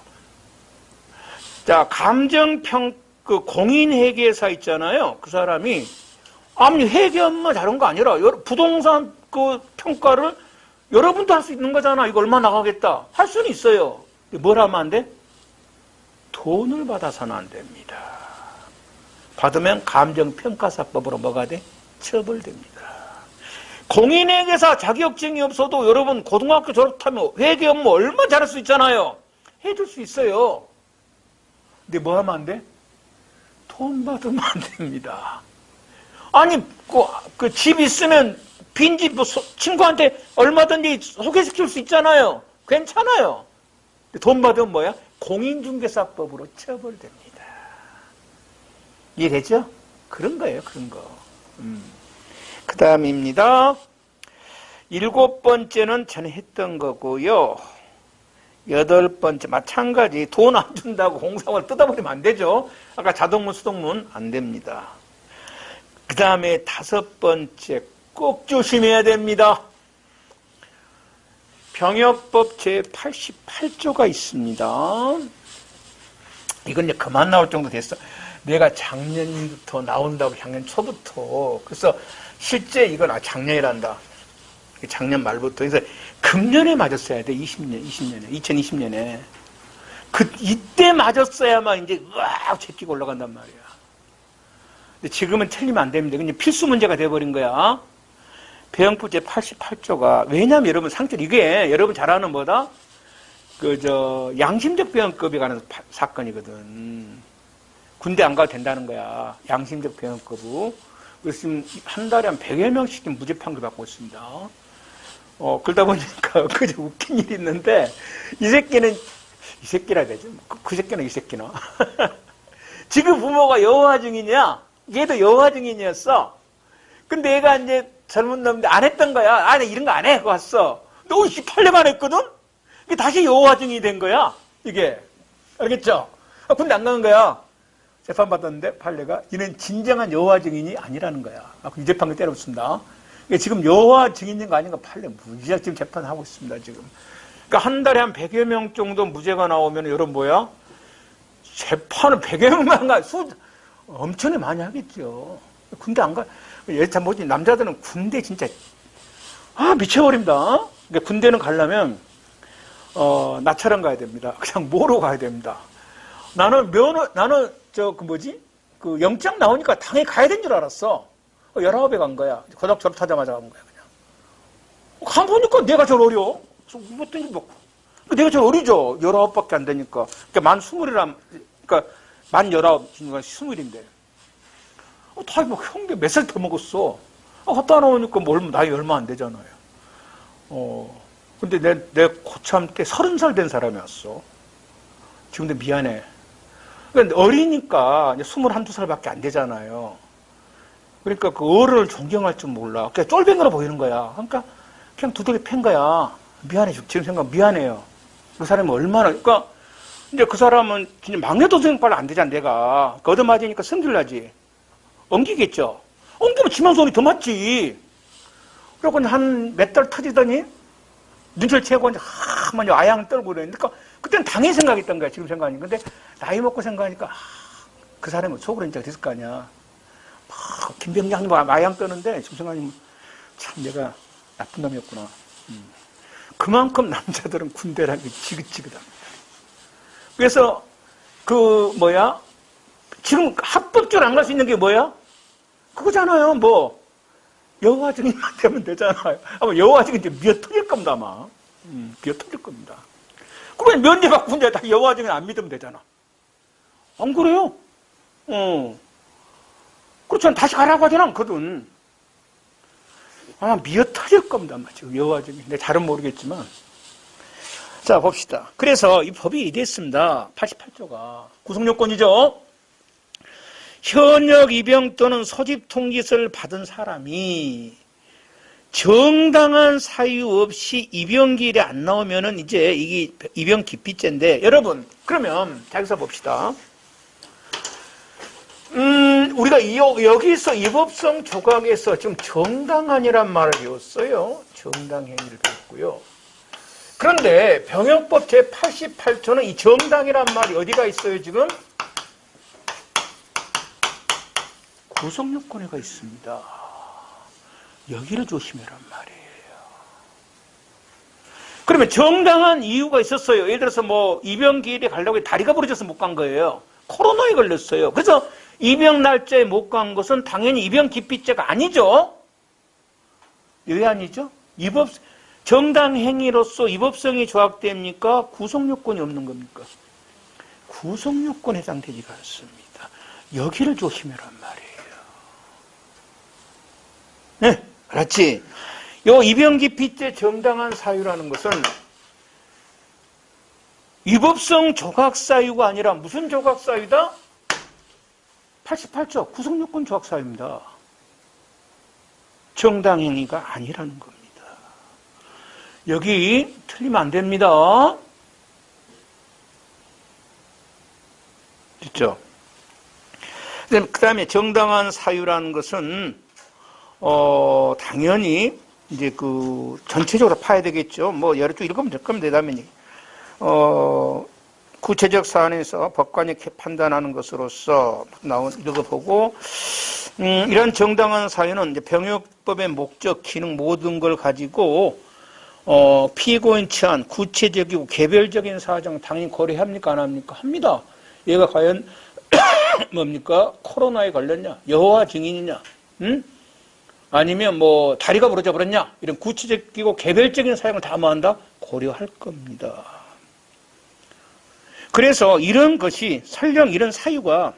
자, 그 공인회계사 있잖아요. 그 사람이 아무리 회계 업무 잘한 거 아니라 부동산 그 평가를 여러분도 할 수 있는 거잖아. 이거 얼마 나가겠다. 할 수는 있어요. 뭘 하면 안 돼? 돈을 받아서는 안 됩니다. 받으면 감정평가사법으로 뭐가 돼? 처벌됩니다. 공인회계사 자격증이 없어도 여러분 고등학교 졸업하면 회계 업무 얼마 잘할 수 있잖아요. 해줄 수 있어요. 근데 뭐 하면 안 돼? 돈 받으면 안 됩니다. 아니 그 집 있으면 빈집 친구한테 얼마든지 소개시킬 수 있잖아요. 괜찮아요. 돈 받으면 뭐야? 공인중개사법으로 처벌됩니다. 이해되죠? 그런 거예요, 그런 거. 그 다음입니다. 일곱 번째는 전에 했던 거고요. 여덟 번째, 마찬가지. 돈 안 준다고 공사원을 뜯어버리면 안 되죠. 아까 자동문, 수동문 안 됩니다. 그 다음에 다섯 번째, 꼭 조심해야 됩니다. 병역법 제88조가 있습니다. 이건 이제 그만 나올 정도 됐어. 내가 작년부터 나온다고, 작년 초부터. 그래서 실제 이건 작년이란다. 작년 말부터. 그래서 금년에 맞았어야 돼. 2020년에. 이때 맞았어야만 이제 으악 제끼고 올라간단 말이야. 근데 지금은 틀리면 안 됩니다. 그냥 필수 문제가 돼버린 거야. 배영법 제88조가, 왜냐면 여러분 상처, 이게 여러분 잘 아는 뭐다? 양심적 배영법에 관한 사건이거든. 군대 안 가도 된다는 거야. 양심적 배영법으로. 그래서 지금 한 달에 한 100여 명씩 지금 무죄 판결 받고 있습니다. 그러다 보니까 그저 웃긴 일이 있는데, 이 새끼라 되죠. 그 새끼나 이 새끼나. 지금 부모가 여호와 증인이야. 얘도 여호와 증인이었어. 근데 얘가 이제 젊은 놈인데 안 했던 거야. 아, 나 이런 거 안 해. 그거 왔어. 너 18년만 했거든? 이게 다시 여호와 증인이 된 거야. 이게. 알겠죠? 근데 안 가는 거야. 재판받았는데 판례가 이는 진정한 여호와 증인이 아니라는 거야. 이 재판을 때려붙습니다. 지금 여호와 증인인 거 아닌가 판례 무지하게 지금 재판하고 있습니다. 지금. 그러니까 한 달에 한 100여 명 정도 무죄가 나오면 여러분 뭐야? 재판을 100여 명만 가 엄청나게 많이 하겠죠. 군대 안 가. 예참 뭐지 남자들은 군대 진짜 미쳐버립니다. 그러니까 군대는 가려면 나처럼 가야 됩니다. 그냥 뭐로 가야 됩니다. 나는 그 영장 나오니까 당연히 가야 된 줄 알았어. 19에 간 거야. 고등학교 졸업하자마자 간 거야, 그냥. 가보니까 내가 제일 어려. 내가 제일 어리죠. 19밖에 안 되니까. 그러니까 만 20이란, 그러니까 만 19, 20인데. 다 뭐 형배 몇 살 더 먹었어. 갔다 나오니까 나이 얼마 안 되잖아요. 근데 내 고참 때 30살 된 사람이 왔어. 지금도 미안해. 그러니까 어리니까 21, 22살밖에 안 되잖아요. 그러니까 그 어른을 존경할 줄 몰라. 그냥 쫄병으로 보이는 거야. 그러니까 그냥 두들겨 팬 거야. 미안해. 지금 생각 미안해요. 그 사람이 얼마나, 그러니까 이제 그 사람은 진짜 막내 동생빨 안 되잖아, 내가. 얻어맞으니까 성질나지. 엉기겠죠. 엉기면 지망소리 더 맞지. 그러고 한 몇 달 터지더니 눈치를 채고 이제 한번 아양 떨고 그러는데, 그러니까 그때는 당연히 생각했던 거야. 지금 생각하니까. 근데 나이 먹고 생각하니까 그 사람은 속으로 이제 됐을 거 아니야. 김병장님 아양 떠는데 지금 생각하면 참 내가 나쁜 놈이었구나. 그만큼 남자들은 군대라는 게 지긋지긋합니다. 그래서 지금 합법적으로 안 갈 수 있는 게 뭐야? 그거잖아요. 여호와 증인만 되면 되잖아요. 아마 여호와 증인 때 미어 터질 겁니다, 아마. 미어 터질 겁니다. 그러면 면제받고 혼자 다 여호와 증인 안 믿으면 되잖아. 안 그래요? 그렇잖아. 다시 가라고 하진 않거든. 아마 미어 터질 겁니다, 아마 지금 여호와 증인. 근데 잘은 모르겠지만. 자, 봅시다. 그래서 이 법이 이랬습니다. 88조가. 구속요건이죠. 현역 입영 또는 소집 통지서를 받은 사람이 정당한 사유 없이 입영기일에 안 나오면은 이제 이게 입영 기피죄인데, 여러분, 그러면 자기서 봅시다. 우리가 여기서 입법성 조각에서 지금 정당한이란 말을 배웠어요. 정당행위를 배웠고요. 그런데 병역법 제88조는 이 정당이란 말이 어디가 있어요, 지금? 구속요건에가 있습니다. 여기를 조심해란 말이에요. 그러면 정당한 이유가 있었어요. 예를 들어서 입영기일에 가려고 다리가 부러져서 못 간 거예요. 코로나에 걸렸어요. 그래서 입영 날짜에 못 간 것은 당연히 입영 기피죄가 아니죠. 왜 아니죠? 정당 행위로서 위법성이 조각됩니까? 구속요건이 없는 겁니까? 구속요건에 해당되지가 않습니다. 여기를 조심해란 말이에요. 네, 그렇지. 요 입영기피죄 정당한 사유라는 것은 위법성 조각사유가 아니라 무슨 조각사유다? 88조 구속요건 조각사유입니다. 정당행위가 아니라는 겁니다. 여기 틀리면 안 됩니다. 됐죠? 그 다음에 정당한 사유라는 것은 당연히 이제 전체적으로 파야 되겠죠. 여러 쪽 읽으면 될 겁니다. 그다음에 구체적 사안에서 법관이 판단하는 것으로서 이거 보고 이런 정당한 사유는 이제 병역법의 목적, 기능 모든 걸 가지고 피고인 처한 구체적이고 개별적인 사정 당연히 고려합니까? 안 합니까? 합니다. 얘가 과연 뭡니까? 코로나에 걸렸냐? 여호와 증인이냐? 응? 아니면 다리가 부러져 버렸냐? 이런 구체적이고 개별적인 사정을 다 뭐한다? 고려할 겁니다. 그래서 이런 것이 설령 이런 사유가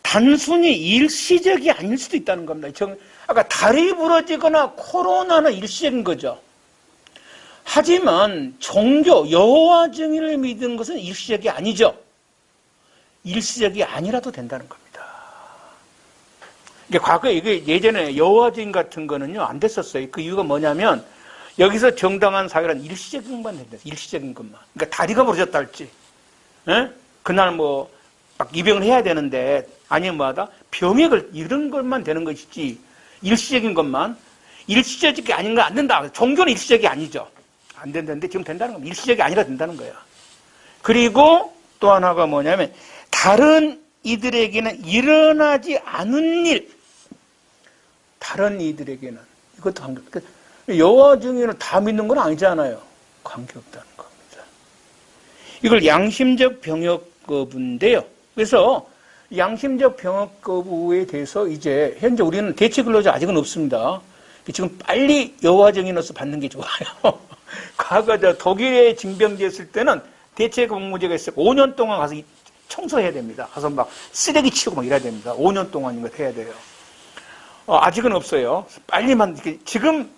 단순히 일시적이 아닐 수도 있다는 겁니다. 아까 다리 부러지거나 코로나는 일시적인 거죠. 하지만 종교, 여호와 증인을 믿는 것은 일시적이 아니죠. 일시적이 아니라도 된다는 겁니다. 이게 과거에 이게 예전에 여호와주의 같은 거는요 안 됐었어요. 그 이유가 뭐냐면 여기서 정당한 사회란 일시적인 것만 된다. 일시적인 것만. 그러니까 다리가 부러졌다 할지, 예? 그날 뭐 막 입영을 해야 되는데 아니면 뭐하다 병역을 이런 것만 되는 것이지 일시적인 것만 일시적이 아닌 거 안 된다. 종교는 일시적이 아니죠. 안 된다는데 지금 된다는 겁니다. 일시적이 아니라 된다는 거예요. 그리고 또 하나가 뭐냐면 다른 이들에게는 일어나지 않은 일, 다른 이들에게는 이것도 관계없다. 여호와 증인을 다 믿는 건 아니잖아요. 관계없다는 겁니다. 이걸 양심적 병역 거부인데요. 그래서 양심적 병역 거부에 대해서 이제 현재 우리는 대체 근로자 아직은 없습니다. 지금 빨리 여호와 증인으로서 받는 게 좋아요. 과거 독일에 징병제했을 때는 대체 근무제가 있어요. 5년 동안 가서 청소해야 됩니다. 가서 막 쓰레기 치우고 막 이래야 됩니다. 5년 동안 이거 해야 돼요. 아직은 없어요. 빨리만 지금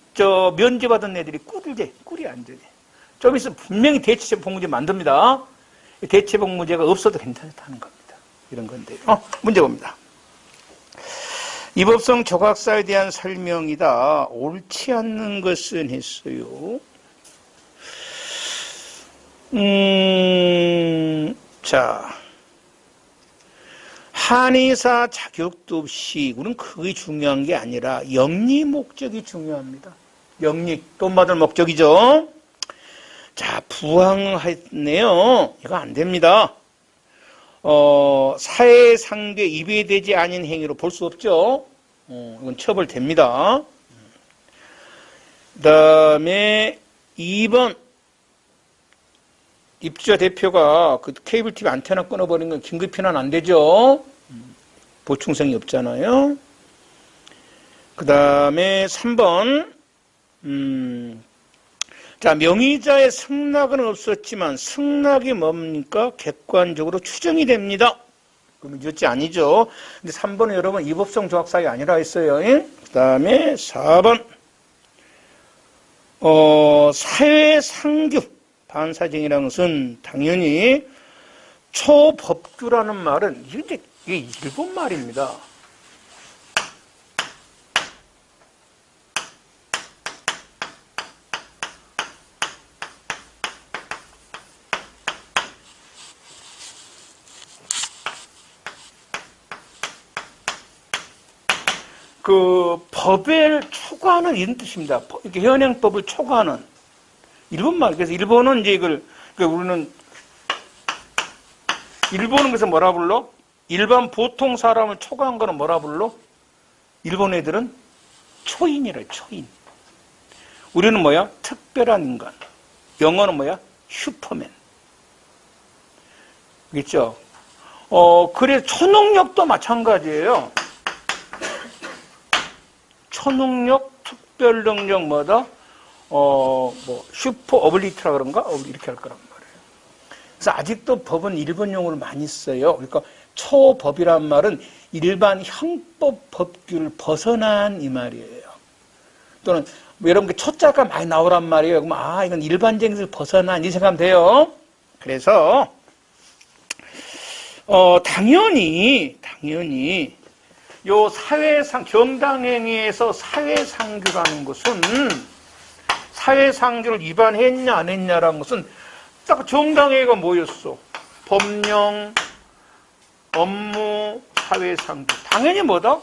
면제받은 애들이 꿀이 안 되네. 좀 있으면 분명히 대체 복무제 만듭니다. 대체 복무제가 없어도 괜찮다는 겁니다. 이런 건데. 문제 봅니다. 이 법성 조각사에 대한 설명이다. 옳지 않는 것은 했어요. 자. 한의사 자격도 없이, 우리는 그게 중요한 게 아니라 영리 목적이 중요합니다. 영리, 돈 받을 목적이죠. 자, 부항했네요. 이거 안 됩니다. 사회상대 위배되지 않은 행위로 볼 수 없죠. 이건 처벌됩니다. 그 다음에 2번. 입주자 대표가 그 케이블 TV 안테나 끊어버린 건 긴급 피난 안 되죠. 보충성이 없잖아요. 그 다음에 3번. 자, 명의자의 승낙은 없었지만 승낙이 뭡니까? 객관적으로 추정이 됩니다. 그럼 이것이 아니죠. 근데 3번은 여러분 이법성 조각사이 아니라 했어요. 그 다음에 4번. 사회상규. 반사정이라는 것은 당연히 초법규라는 말은 이게 일본 말입니다. 그 법을 초과하는 이런 뜻입니다. 이렇게 현행법을 초과하는 일본 말. 그래서 일본은 이제 이걸 우리는 일본은 그래서 뭐라 불러? 일반 보통 사람을 초과한 거는 뭐라 불러? 일본 애들은 초인이래. 초인. 우리는 뭐야? 특별한 인간. 영어는 뭐야? 슈퍼맨. 그렇죠? 그래서 초능력도 마찬가지예요. 초능력, 특별능력 뭐다? 슈퍼 어빌리티라 그런가? 이렇게 할 거란 말이에요. 그래서 아직도 법은 일본 용어를 많이 써요. 그러니까 초법이란 말은 일반 형법 법규를 벗어난 이 말이에요. 또는 여러분 초자가 많이 나오란 말이에요. 그럼 이건 일반적인 것을 벗어난 이 생각하면 돼요. 그래서 당연히 요 정당행위에서 사회상규라는 것은 사회상규를 위반했냐 안 했냐라는 것은 딱 정당행위가 뭐였어? 법령, 업무, 사회상규. 당연히 뭐다?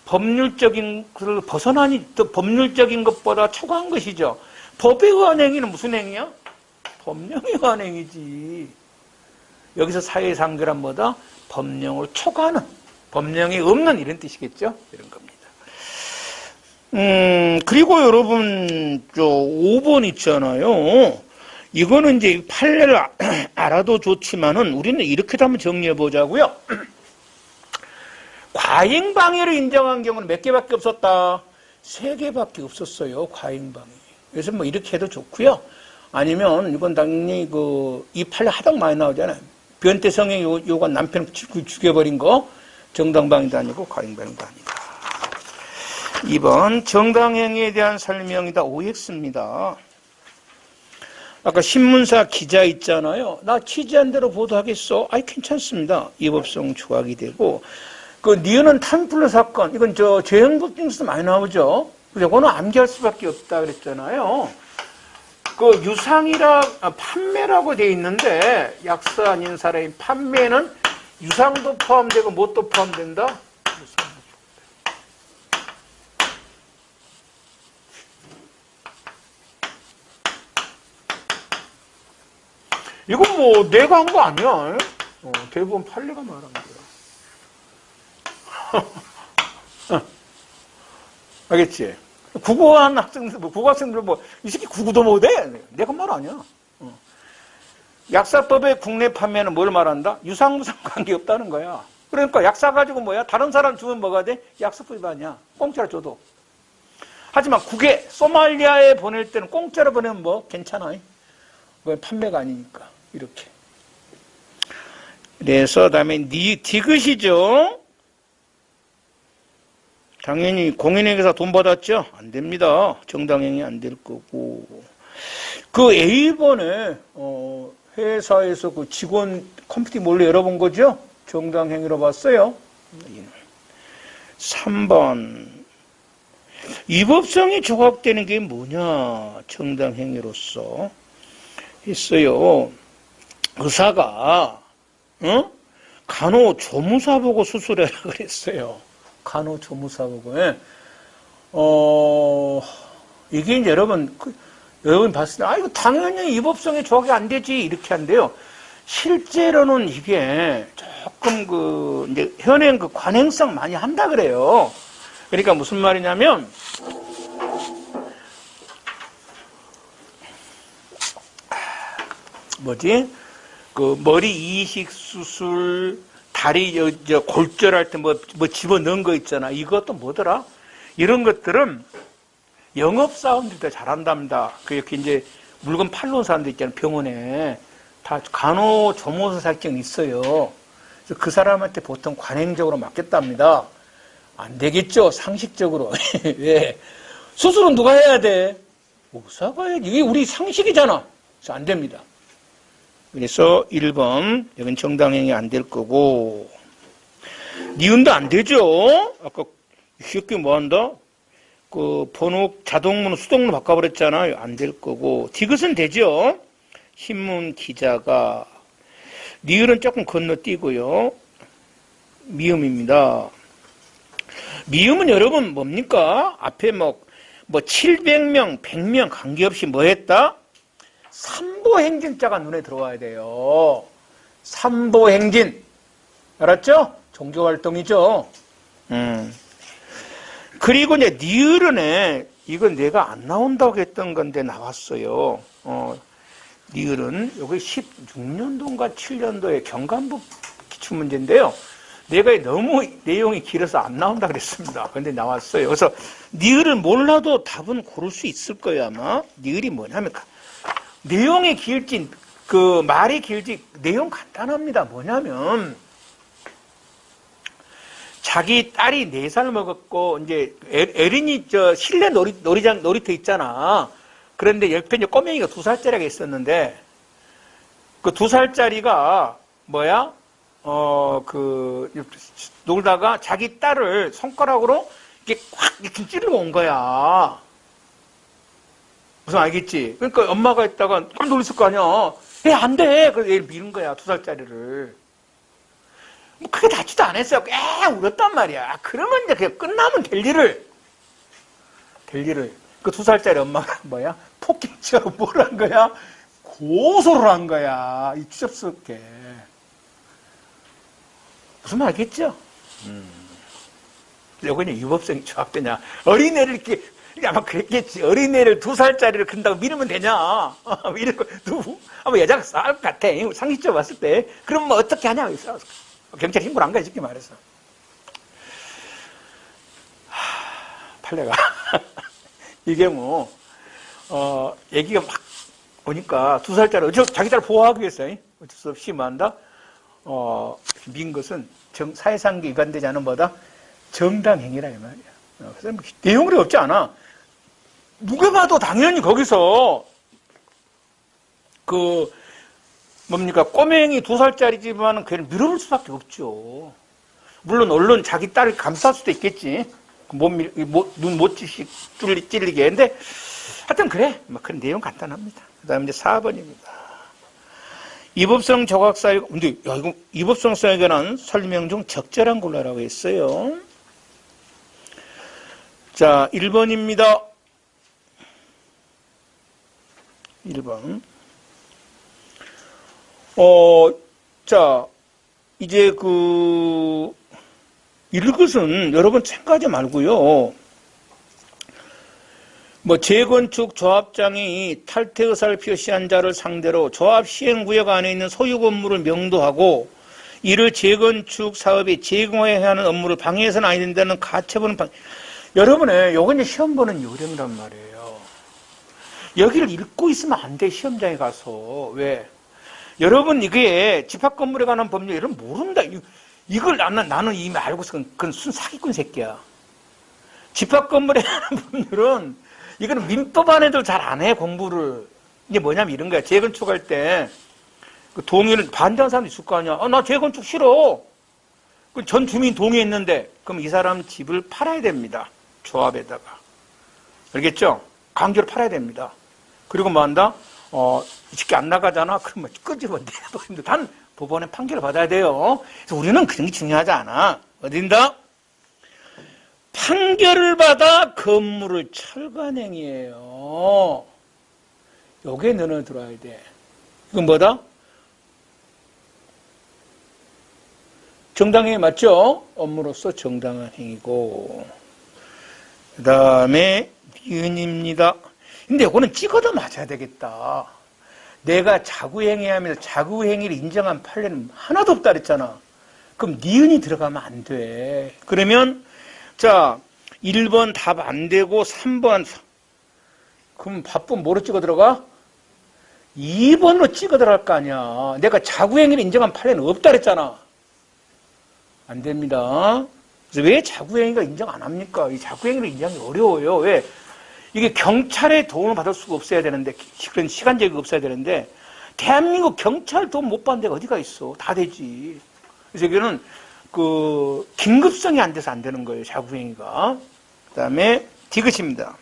법률적인 것을 벗어나니 또 법률적인 것보다 초과한 것이죠. 법에 의한 행위는 무슨 행위야? 법령에 의한 행위지. 여기서 사회상규란 뭐다? 법령을 초과하는, 법령이 없는 이런 뜻이겠죠? 이런 겁니다. 그리고 여러분, 5번 있잖아요. 이거는 이제 판례를 알아도 좋지만은 우리는 이렇게도 한번 정리해 보자고요. 과잉방해를 인정한 경우는 몇 개밖에 없었다? 3개밖에 없었어요, 과잉방해. 그래서 뭐 이렇게 해도 좋고요. 아니면 이건 당연히 이 판례 하도 많이 나오잖아요. 변태 성행 요가 남편 죽여버린 거 정당방위도 아니고 과잉방해도 아니다. 2번 정당행위에 대한 설명이다. OX입니다. 아까 신문사 기자 있잖아요. 나 취재한 대로 보도하겠어. 아이, 괜찮습니다. 위법성 조각이 되고, 그 니은은 탐플러 사건, 이건 죄행법 중에서 많이 나오죠. 이거는 암기할 수밖에 없다 그랬잖아요. 그 판매라고 돼 있는데, 약사 아닌 사람이 판매는 유상도 포함되고 뭣도 포함된다? 이건 뭐 내가 한 거 아니야. 대부분 판례가 말한 거야. 알겠지? 국어한 학생들, 국어학생들 이 새끼 국어도 못해? 내가 말 아니야. 약사법의 국내 판매는 뭘 말한다? 유상무상 관계없다는 거야. 그러니까 약사 가지고 다른 사람 주면 뭐가 돼? 약사법 위반이야. 공짜로 줘도. 하지만 소말리아에 보낼 때는 공짜로 보내면 괜찮아. 그건 판매가 아니니까. 이렇게. 그래서 다음에 디귿이죠. 당연히 공인회계사 돈 받았죠? 안 됩니다. 정당행위 안 될 거고. 그 A번에 회사에서 그 직원 컴퓨터 몰래 열어본 거죠? 정당행위로 봤어요. 3번. 위법성이 조각되는 게 뭐냐? 정당행위로서 했어요. 의사가 간호조무사 보고 수술해라 그랬어요. 간호조무사 보고. 이게 이제 여러분 봤을 때 이거 당연히 위법성이 조각이 안 되지 이렇게 한대요. 실제로는 이게 조금 이제 현행 관행성 많이 한다 그래요. 그러니까 무슨 말이냐면 머리 이식 수술, 다리 골절할 때 집어넣은 거 있잖아. 이것도 뭐더라? 이런 것들은 영업사원들도 잘한답니다. 이렇게 이제 물건 팔러 온 사람들 있잖아요. 병원에. 다 간호조무사 자격증이 있어요. 그래서 그 사람한테 보통 관행적으로 맡겼답니다. 안 되겠죠? 상식적으로. 왜? 수술은 누가 해야 돼? 의사가 해야지. 이게 우리 상식이잖아. 그래서 안 됩니다. 그래서 1번, 여긴 정당행위 안 될 거고, 니은도 안 되죠? 아까 쉽게 뭐 한다? 번호 자동문호 수동문호 바꿔버렸잖아요. 안 될 거고, 디귿은 되죠? 신문 기자가, 니은은 조금 건너뛰고요. 미음입니다. 미음은 여러분 뭡니까? 앞에 700명, 100명 관계없이 뭐 했다? 삼보행진자가 눈에 들어와야 돼요. 삼보행진. 알았죠? 종교활동이죠. 그리고 이제 니을은 이건 내가 안 나온다고 했던 건데 나왔어요. 니을은 여기 16년도인가 7년도에 경관부 기출문제인데요. 내가 너무 내용이 길어서 안 나온다 그랬습니다. 근데 나왔어요. 그래서 니을을 몰라도 답은 고를 수 있을 거예요, 아마. 니을이 뭐냐면 내용이 길지, 말이 길지, 내용 간단합니다. 뭐냐면, 자기 딸이 4살 먹었고, 이제, 어린이, 실내 놀이터 있잖아. 그런데 옆에 이제 꼬맹이가 2살짜리가 있었는데, 그 2살짜리가, 놀다가 자기 딸을 손가락으로 이렇게 이렇게 찌르고 온 거야. 무슨 알겠지? 그러니까 엄마가 있다가 깜짝 놀랐을 거 아니야. 안 돼. 그래서 얘를 미는 거야. 2살짜리를. 크게 다치도 안 했어요. 꽤 울었단 말이야. 그러면 이제 그냥 끝나면 될 일을. 그 2살짜리 엄마가 폭행죄로 뭘 한 거야? 고소를 한 거야. 이 추접스럽게. 무슨 말 알겠죠? 여기는 유법성이 조합되냐. 어린애를 이렇게, 아마 그랬겠지. 어린애를 2살짜리를 큰다고 밀으면 되냐. 이런 거, 아마 여자가 싸울 것 같아. 상식적으로 봤을 때. 그럼 뭐 어떻게 하냐. 경찰 신고를 한 거야, 쉽게 말해서. 판례가. 이 경우, 얘기가 막 오니까 2살짜리, 자기 딸 보호하기 위해서 어쩔 수 없이 뭐 한다? 민 것은 사회상규 위반되지 않은 뭐다? 정당행위라 이 말이야. 그래서 내용이 없지 않아. 누가 봐도 당연히 거기서 뭡니까, 꼬맹이 2살짜리지만 걔를 밀어볼 수밖에 없죠. 물론 언론 자기 딸을 감쌀 수도 있겠지. 눈 못 찔리게. 근데 하여튼 그래. 뭐 그런 내용 간단합니다. 그 다음에 이제 4번입니다. 이법성 조각사유, 근데 이거 이법성 사유에 관한 설명 중 적절한 걸로 하라고 했어요. 자, 1번입니다. 1번. 자, 이제 이것은 여러분 생각하지 말고요. 재건축 조합장이 탈퇴 의사를 표시한 자를 상대로 조합 시행구역 안에 있는 소유 건물을 명도하고 이를 재건축 사업에 제공해야 하는 업무를 방해해서는 아니 된다는 가처분은 여러분의 요건 이제 시험 보는 요령이란 말이에요. 여기를 읽고 있으면 안 돼, 시험장에 가서. 왜? 여러분 이게 집합 건물에 관한 법률 이런 모른다. 이걸 나는 이미 알고서 그건 순 사기꾼 새끼야. 집합 건물에 관한 법률은 이거는 민법 안에도 잘 안 해, 공부를. 이게 뭐냐면 이런 거야. 재건축할 때 동의를 반대하는 사람도 있을 거 아니야. 나 재건축 싫어. 전 주민 동의했는데 그럼 이 사람 집을 팔아야 됩니다. 조합에다가. 알겠죠? 강제로 팔아야 됩니다. 그리고 뭐 한다? 쉽게 안 나가잖아. 그러면 끄집어 내버린다. 단 법원의 판결을 받아야 돼요. 그래서 우리는 그런 게 중요하지 않아. 어딘다? 판결을 받아 건물을 철거행위예요. 요게 눈에 들어와야 돼. 이건 뭐다? 정당행위 맞죠? 업무로서 정당한 행위고. 그 다음에 니은입니다. 근데 요거는 찍어도 맞아야 되겠다. 내가 자구행위하면서 자구행위를 인정한 판례는 하나도 없다 그랬잖아. 그럼 니은이 들어가면 안 돼. 그러면 자, 1번 답 안 되고 3번. 그럼 바쁘면 뭐로 찍어 들어가? 2번으로 찍어 들어갈 거 아니야. 내가 자구행위를 인정한 판례는 없다 그랬잖아. 안 됩니다. 그래서 왜 자구행위가 인정 안 합니까? 이 자구행위를 인정하기 어려워요. 왜? 이게 경찰의 도움을 받을 수가 없어야 되는데, 그런 시간 제약이 없어야 되는데, 대한민국 경찰 도움 못 받는 데가 어디가 있어? 다 되지. 그래서 이거는 긴급성이 안 돼서 안 되는 거예요, 자구행위가. 그 다음에 디귿입니다.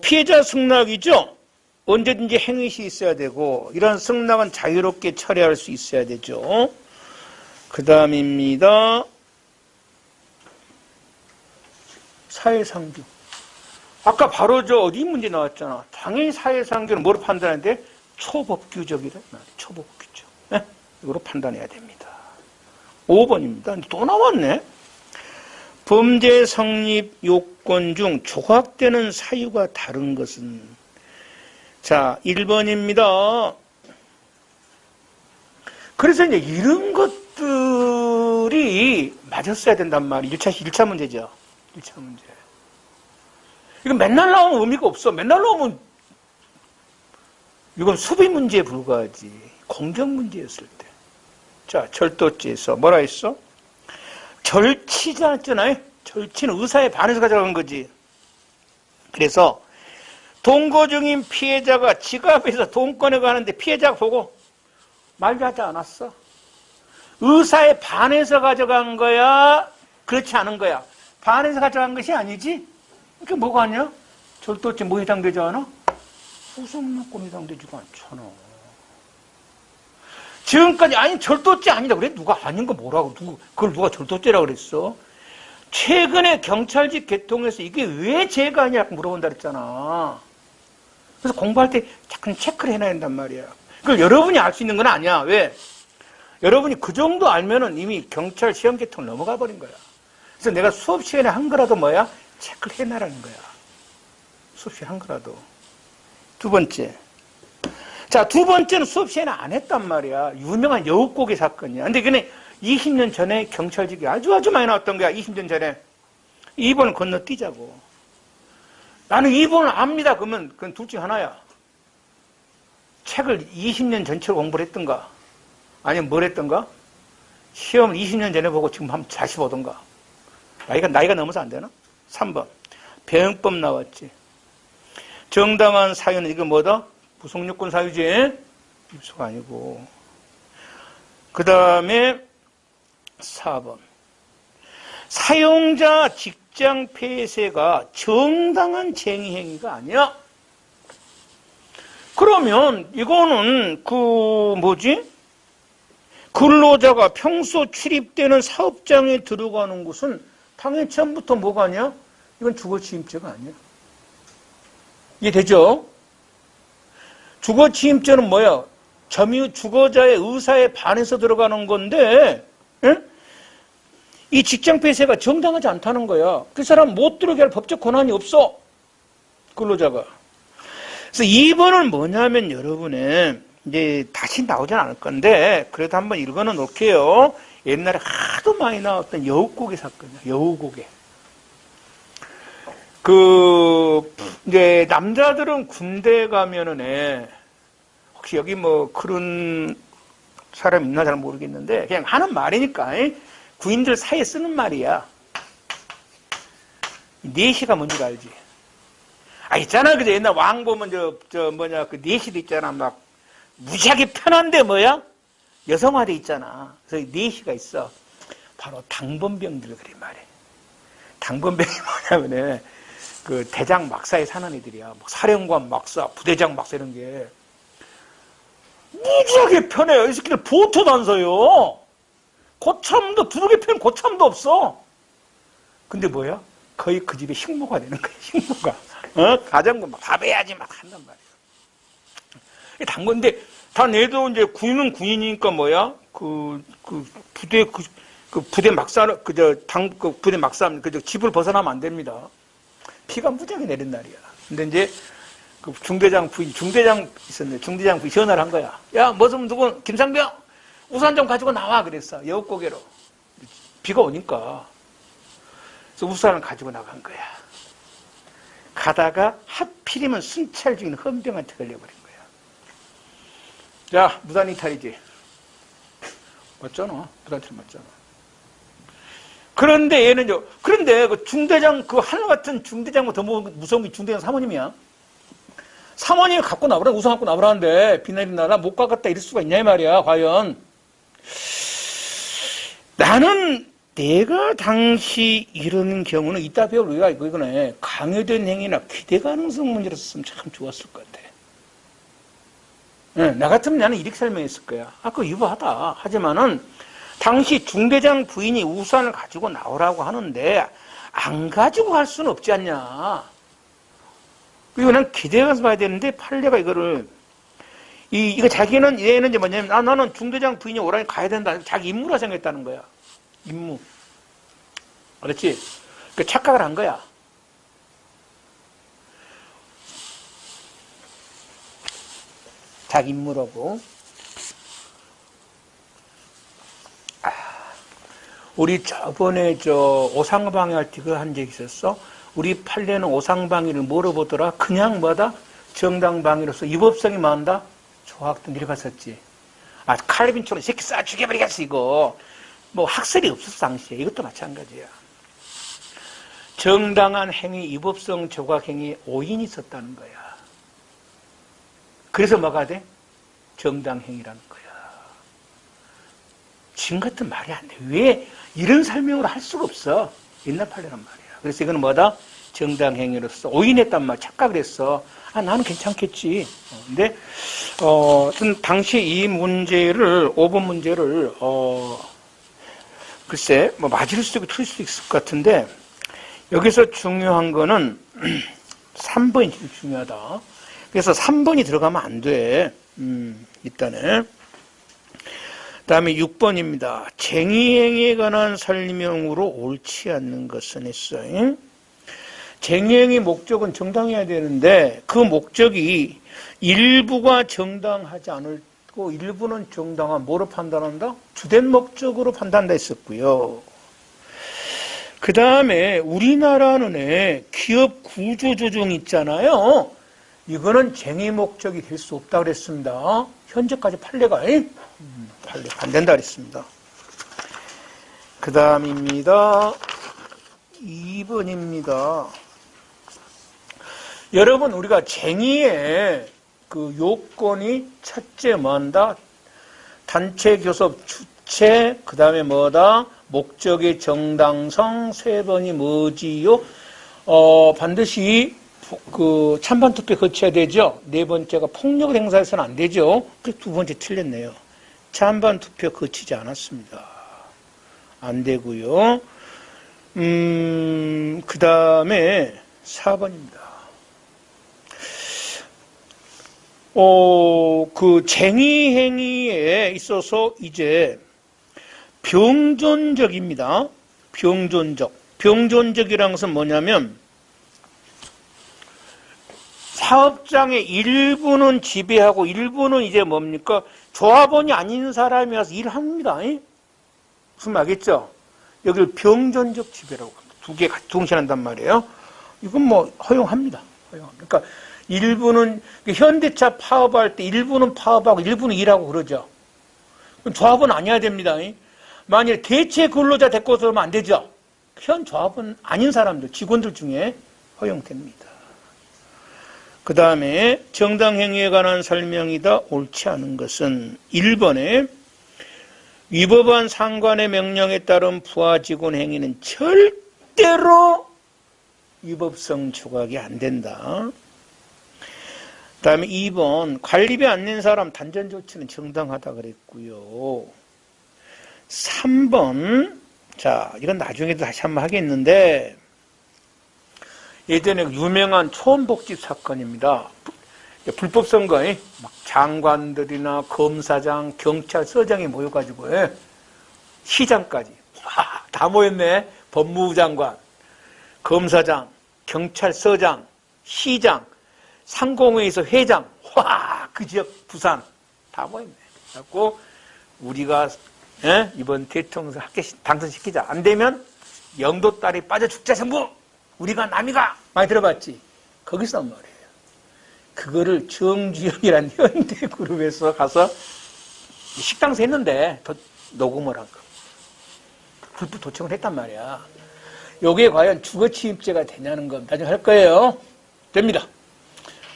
피해자 승낙이죠? 언제든지 행위시 있어야 되고, 이런 승낙은 자유롭게 처리할 수 있어야 되죠. 그 다음입니다. 사회상규. 아까 바로 어디 문제 나왔잖아. 당연히 사회상규는 뭐로 판단하는데? 초법규적이래. 초법규적. 네? 이거로 판단해야 됩니다. 5번입니다. 또 나왔네. 범죄 성립 요건 중 조각되는 사유가 다른 것은. 자, 1번입니다. 그래서 이제 이런 것들이 맞았어야 된단 말이에요. 1차 문제죠. 1차 문제. 이거 맨날 나오면 의미가 없어. 맨날 나오면 이건 수비 문제에 불과하지. 공정 문제였을 때. 자, 절도죄에서 뭐라 했어? 절치잖아요. 절치는 의사에 반해서 가져간 거지. 그래서 동거 중인 피해자가 지갑에서 돈 꺼내고 하는데 피해자가 보고 말하지 않았어. 의사에 반해서 가져간 거야? 그렇지 않은 거야? 반해서 가져간 것이 아니지? 그게 뭐가 아니야? 절도죄 뭐 해당되지 않아? 우선만큼 해당되지가 않잖아. 지금까지 아니 절도죄 아니다 그래? 누가 아닌 거 뭐라고? 그걸 누가 절도죄라고 그랬어? 최근에 경찰직 개통해서 이게 왜 죄가 아니냐고 물어본다 그랬잖아. 그래서 공부할 때 자꾸 체크를 해놔야 된단 말이야. 그걸 여러분이 알 수 있는 건 아니야. 왜? 여러분이 그 정도 알면은 이미 경찰 시험 개통을 넘어가 버린 거야. 그래서 내가 수업 시간에 한 거라도 뭐야? 체크를 해놔라는 거야. 수업 시간에 한 거라도. 두 번째. 자, 두 번째는 수업 시간에 안 했단 말이야. 유명한 여우고개 사건이야. 근데 그게 20년 전에 경찰직이 아주 많이 나왔던 거야. 20년 전에. 2번 건너뛰자고. 나는 2번을 압니다. 그러면 그건 둘 중 하나야. 책을 20년 전체로 공부를 했던가, 아니면 뭘 했던가, 시험을 20년 전에 보고 지금 한번 다시 보던가. 나이가 넘어서 안 되나? 3번. 배영법 나왔지. 정당한 사유는 이거 뭐다? 부속요건 사유지? 입소가 아니고. 그 다음에 4번. 사용자 직장 폐쇄가 정당한 쟁의 행위가 아니야. 그러면 이거는 근로자가 평소 출입되는 사업장에 들어가는 곳은 당연히 처음부터 뭐가 아니야? 이건 주거침입죄가 아니야. 이해되죠? 주거침입죄는 뭐야? 점유 주거자의 의사에 반해서 들어가는 건데, 예? 이 직장 폐쇄가 정당하지 않다는 거야. 그 사람 못 들어오게 할 법적 권한이 없어. 근로자가. 그래서 2번은 뭐냐면 여러분의 이제 다시 나오진 않을 건데 그래도 한번 읽어 놓을게요. 옛날에 하도 많이 나왔던 여우고개 사건이야. 여우고개. 이제 남자들은 군대 가면은 혹시 여기 뭐 그런 사람 있나 잘 모르겠는데 그냥 하는 말이니까 구인들 사이에 쓰는 말이야. 4시가 뭔지 알지? 있잖아. 그죠? 옛날 왕 보면 그 4시도 있잖아. 막 무지하게 편한데 뭐야? 여성화돼 있잖아. 그래서 4시가 있어. 바로 당번병들 그래 말이야. 당번병이 뭐냐면은 그 대장 막사에 사는 애들이야. 뭐 사령관 막사, 부대장 막사 이런 게 무지하게 편해요. 이 새끼들 보트도 안 서요. 고참도 부르게 편 고참도 없어. 근데 뭐야? 거의 그 집에 식모가 되는 거야. 식모가. 가정부 막 밥 해야지 막 한단 말이야. 당건데 다 내도 이제 군인은 군인이니까 뭐야? 부대 막사는 부대 막사 집을 벗어나면 안 됩니다. 피가 무지하게 내린 날이야. 근데 이제 그 중대장 있었는데 중대장 부인 전화를 한 거야. 야, 무슨 누구 김상병 우산 좀 가지고 나와 그랬어. 여우고개로 비가 오니까. 그래서 우산을 가지고 나간 거야. 가다가 하필이면 순찰 중인 헌병한테 걸려버린 거야. 자, 무단 이탈이지. 맞잖아. 무단 이탈 맞잖아. 그런데 그런데 그 중대장, 그 하늘 같은 중대장보다 더 무서운 게 중대장 사모님이야. 사모님이 갖고 나오라, 우산 갖고 나오라는데, 비 내린다, 나 못 가겠다 이럴 수가 있냐, 이 말이야, 과연. 나는 내가 당시 이런 경우는 이따 배울 우리가 이거네. 강요된 행위나 기대 가능성 문제로 썼으면 참 좋았을 것 같아. 네, 나 같으면 나는 이렇게 설명했을 거야. 그거 유보하다. 하지만은, 당시 중대장 부인이 우산을 가지고 나오라고 하는데, 안 가지고 갈 수는 없지 않냐. 그리고 난 기대가서 봐야 되는데, 판례가 이거를, 이거 자기는, 얘는 이제 뭐냐면, 나는 중대장 부인이 오라니 가야 된다. 자기 임무라 생각했다는 거야. 임무. 그렇지? 그 착각을 한 거야. 자기 임무라고. 우리 저번에 오상방위 할 때 그거 한 적 있었어? 우리 판례는 오상방위를 뭐로 보더라? 그냥 뭐다? 정당방위로서 위법성이 많다? 조학도 내려갔었지. 칼빈처럼 이 새끼 쏴 죽여버리겠어, 이거. 뭐 학설이 없었어, 당시에. 이것도 마찬가지야. 정당한 행위, 위법성 조각행위에 오인이 있었다는 거야. 그래서 뭐가 돼? 정당행위라는 거야. 지금 같은 말이 안 돼. 왜 이런 설명을 할 수가 없어? 옛날 판례란 말이야. 그래서 이거는 뭐다? 정당행위로서 오인했단 말, 착각을 했어. 나는 괜찮겠지. 근데, 당시 이 문제를, 5번 문제를, 글쎄, 뭐, 맞을 수도 있고 틀릴 수도 있을 것 같은데, 여기서 중요한 거는 3번이 제일 중요하다. 그래서 3번이 들어가면 안 돼. 일단은. 그 다음에 6번입니다. 쟁의행위에 관한 설명으로 옳지 않는 것은 했어요. 쟁의행위 목적은 정당해야 되는데 그 목적이 일부가 정당하지 않고 일부는 정당한 뭐로 판단한다? 주된 목적으로 판단한다 했었고요. 그 다음에 우리나라는 기업 구조조정 있잖아요. 이거는 쟁의 목적이 될 수 없다고 그랬습니다. 현재까지 판례가 안 된다 그랬습니다. 그 다음입니다. 2번입니다. 여러분, 우리가 쟁의의 그 요건이 첫째 뭐한다? 단체 교섭 주체, 그 다음에 뭐다? 목적의 정당성, 세 번이 뭐지요? 반드시 그 찬반 투표 거쳐야 되죠. 네 번째가 폭력을 행사해서는 안 되죠. 그 두 번째 틀렸네요. 찬반 투표 거치지 않았습니다. 안 되고요. 그 다음에 4번입니다. 그 쟁의 행위에 있어서 이제 병존적입니다. 병존적. 병존적이라는 것은 뭐냐면 사업장의 일부는 지배하고 일부는 이제 뭡니까? 조합원이 아닌 사람이 와서 일합니다. 무슨 말이겠죠? 여기를 병존적 지배라고 합니다. 두 개 같이 동시한단 말이에요. 이건 뭐 허용합니다. 그러니까 일부는 현대차 파업할 때 일부는 파업하고 일부는 일하고 그러죠. 그럼 조합은 아니어야 됩니다. 만약에 대체 근로자 데리고 들어오면 안 되죠. 현 조합은 아닌 사람들, 직원들 중에 허용됩니다. 그 다음에 정당행위에 관한 설명이다. 옳지 않은 것은 1번에 위법한 상관의 명령에 따른 부하 직원 행위는 절대로 위법성 조각이 안 된다. 그 다음에 2번 관리비 안 낸 사람 단전 조치는 정당하다 그랬고요. 3번 자 이건 나중에도 다시 한번 하겠는데 예전에 유명한 초원복집 사건입니다. 불법 선거에 막 장관들이나 검사장, 경찰서장이 모여가지고 시장까지 다 모였네. 법무부 장관, 검사장, 경찰서장, 시장, 상공회의소 회장, 그 지역 부산 다 모였네. 그래갖고 우리가 이번 대통령 당선시키자. 안 되면 영도 딸이 빠져 죽자 정부. 우리가 남이가 많이 들어봤지. 거기서 한 말이에요. 그거를 정주영이란 현대그룹에서 가서 식당에서 했는데 녹음을 한 거. 불법 도청을 했단 말이야. 요게 과연 주거침입죄가 되냐는 건 나중에 할 거예요. 됩니다.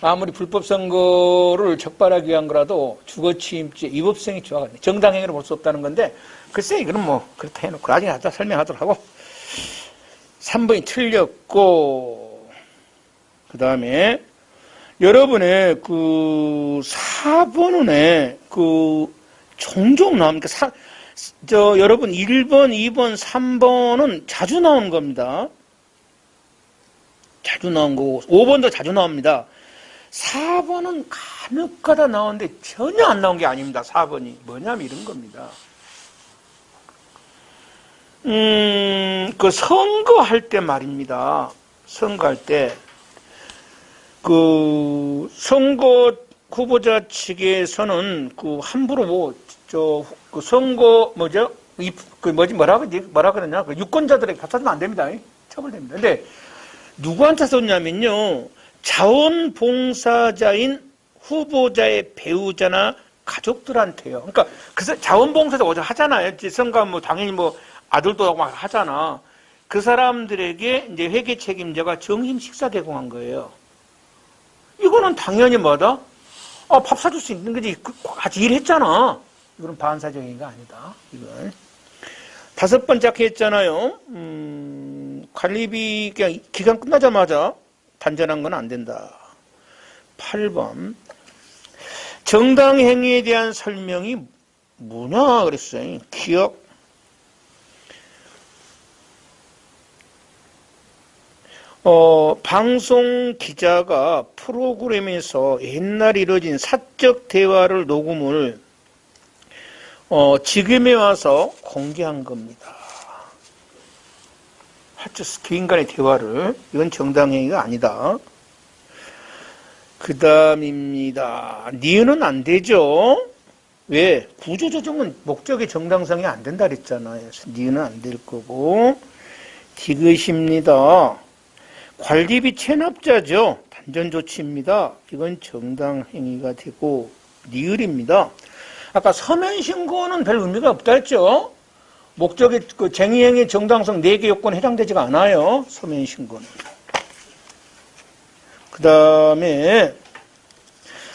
아무리 불법 선거를 적발하기 위한 거라도 주거침입죄, 위법성이 좋아가네. 정당행위로 볼 수 없다는 건데 글쎄 이거는 뭐 그렇다 해놓고 나중에 하자 설명하도록 하고 3번이 틀렸고 그 다음에 여러분의 그 4번은 그 종종 나옵니까? 여러분 1번, 2번, 3번은 자주 나오는 겁니다. 자주 나온 거고 5번도 자주 나옵니다. 4번은 간혹가다 나오는데 전혀 안 나온 게 아닙니다. 4번이 뭐냐면 이런 겁니다. 그 선거할 때 말입니다. 선거할 때 그 선거 후보자 측에서는 그 함부로 그 선거 뭐라 그러냐 그 유권자들에게 갖다 주면 안 됩니다. 처벌됩니다. 근데 누구한테 썼냐면요. 자원봉사자인 후보자의 배우자나 가족들한테요. 그러니까 그 자원봉사자 어제 하잖아요. 선거 뭐 당연히 뭐 아들도 하고 막 하잖아. 그 사람들에게 이제 회계 책임자가 점심 식사 제공한 거예요. 이거는 당연히 뭐다? 밥 사줄 수 있는 거지. 같이 일했잖아. 이거는 반사적인가 아니다. 이건. 5번째 아까 했잖아요. 관리비 그냥 기간 끝나자마자 단전한 건 안 된다. 8번. 정당 행위에 대한 설명이 뭐냐 그랬어요. 기억. 방송 기자가 프로그램에서 옛날 이루어진 사적 대화를 녹음을 지금에 와서 공개한 겁니다. 개인간의 대화를. 이건 정당행위가 아니다. 그 다음입니다. 니은은 안 되죠. 왜? 구조조정은 목적의 정당성이 안 된다 그랬잖아요. 그래서 니은은 안 될 거고. 디귿입니다. 관리비 체납자죠. 단전조치입니다. 이건 정당행위가 되고 니을입니다. 아까 서면신고는 별 의미가 없다 했죠. 목적의 그 쟁의행위 정당성 4개 요건에 해당되지가 않아요. 서면신고는. 그 그 다음에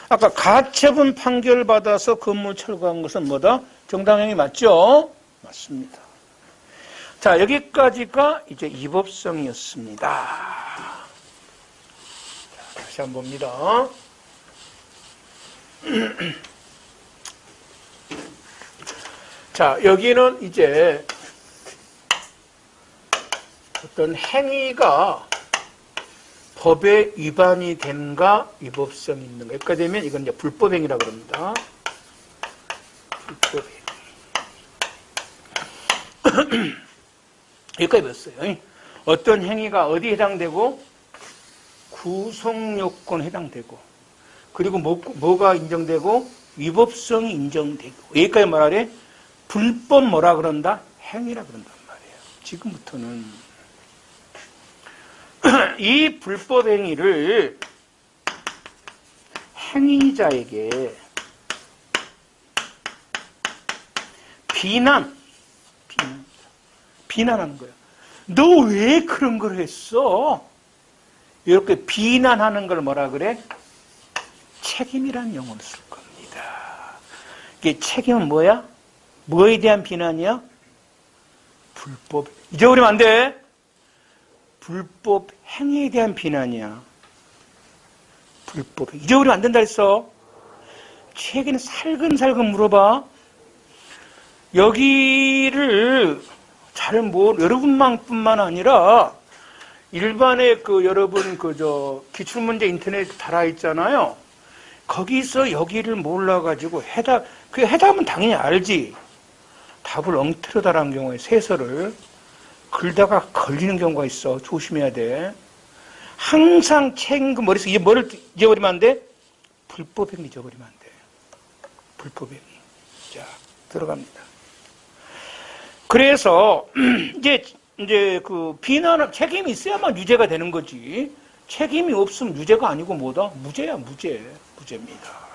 아까 가처분 판결 받아서 건물 철거한 것은 뭐다? 정당행위 맞죠? 맞습니다. 자, 여기까지가 이제 위법성이었습니다. 자, 다시 한번 봅니다. 자, 여기는 이제 어떤 행위가 법에 위반이 된가 위법성이 있는가. 여기까지 되면 이건 이제 불법행위라고 합니다. 불법행위. 여기까지 봤어요. 어떤 행위가 어디에 해당되고 구속요건에 해당되고 그리고 뭐가 인정되고 위법성이 인정되고 여기까지 말하래 불법 뭐라 그런다? 행위라 그런단 말이에요. 지금부터는 이 불법 행위를 행위자에게 비난하는 거예요. 너 왜 그런 걸 했어? 이렇게 비난하는 걸 뭐라 그래? 책임이란 용어를 쓸 겁니다. 이게 책임은 뭐야? 뭐에 대한 비난이야? 불법. 잊어버리면 안 돼. 불법 행위에 대한 비난이야. 불법. 잊어버리면 안 된다 했어. 책에는 살금살금 물어봐. 여기를 잘 여러분만뿐만 아니라 일반의 여러분 기출문제 인터넷 달아 있잖아요. 거기서 여기를 몰라가지고 해답은 당연히 알지. 답을 엉터리 달한 경우에 세서를 글다가 걸리는 경우가 있어. 조심해야 돼. 항상 책임 머릿속에 뭐를 잊어버리면 안 돼? 불법행위 잊어버리면 안 돼. 불법행위. 자, 들어갑니다. 그래서 이제 비난은 책임이 있어야만 유죄가 되는 거지. 책임이 없으면 유죄가 아니고 뭐다? 무죄야, 무죄입니다.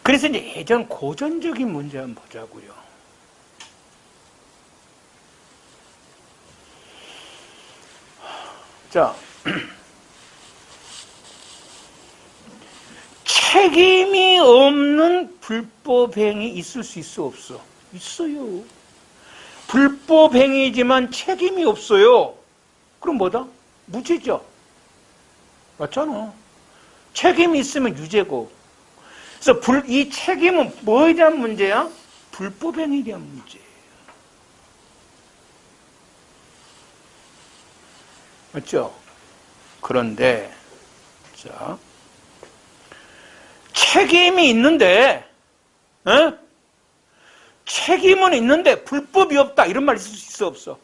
그래서 이제 예전 고전적인 문제 한번 보자고요. 자, 책임이 없는 불법행위 있을 수 있어, 없어? 있어요. 불법행위지만 책임이 없어요. 그럼 뭐다? 무죄죠. 맞잖아. 책임이 있으면 유죄고. 그래서 이 책임은 뭐에 대한 문제야? 불법행위에 대한 문제예요. 맞죠? 그런데 자, 책임이 있는데 책임은 있는데 불법이 없다 이런 말 있을 수 있어 없어?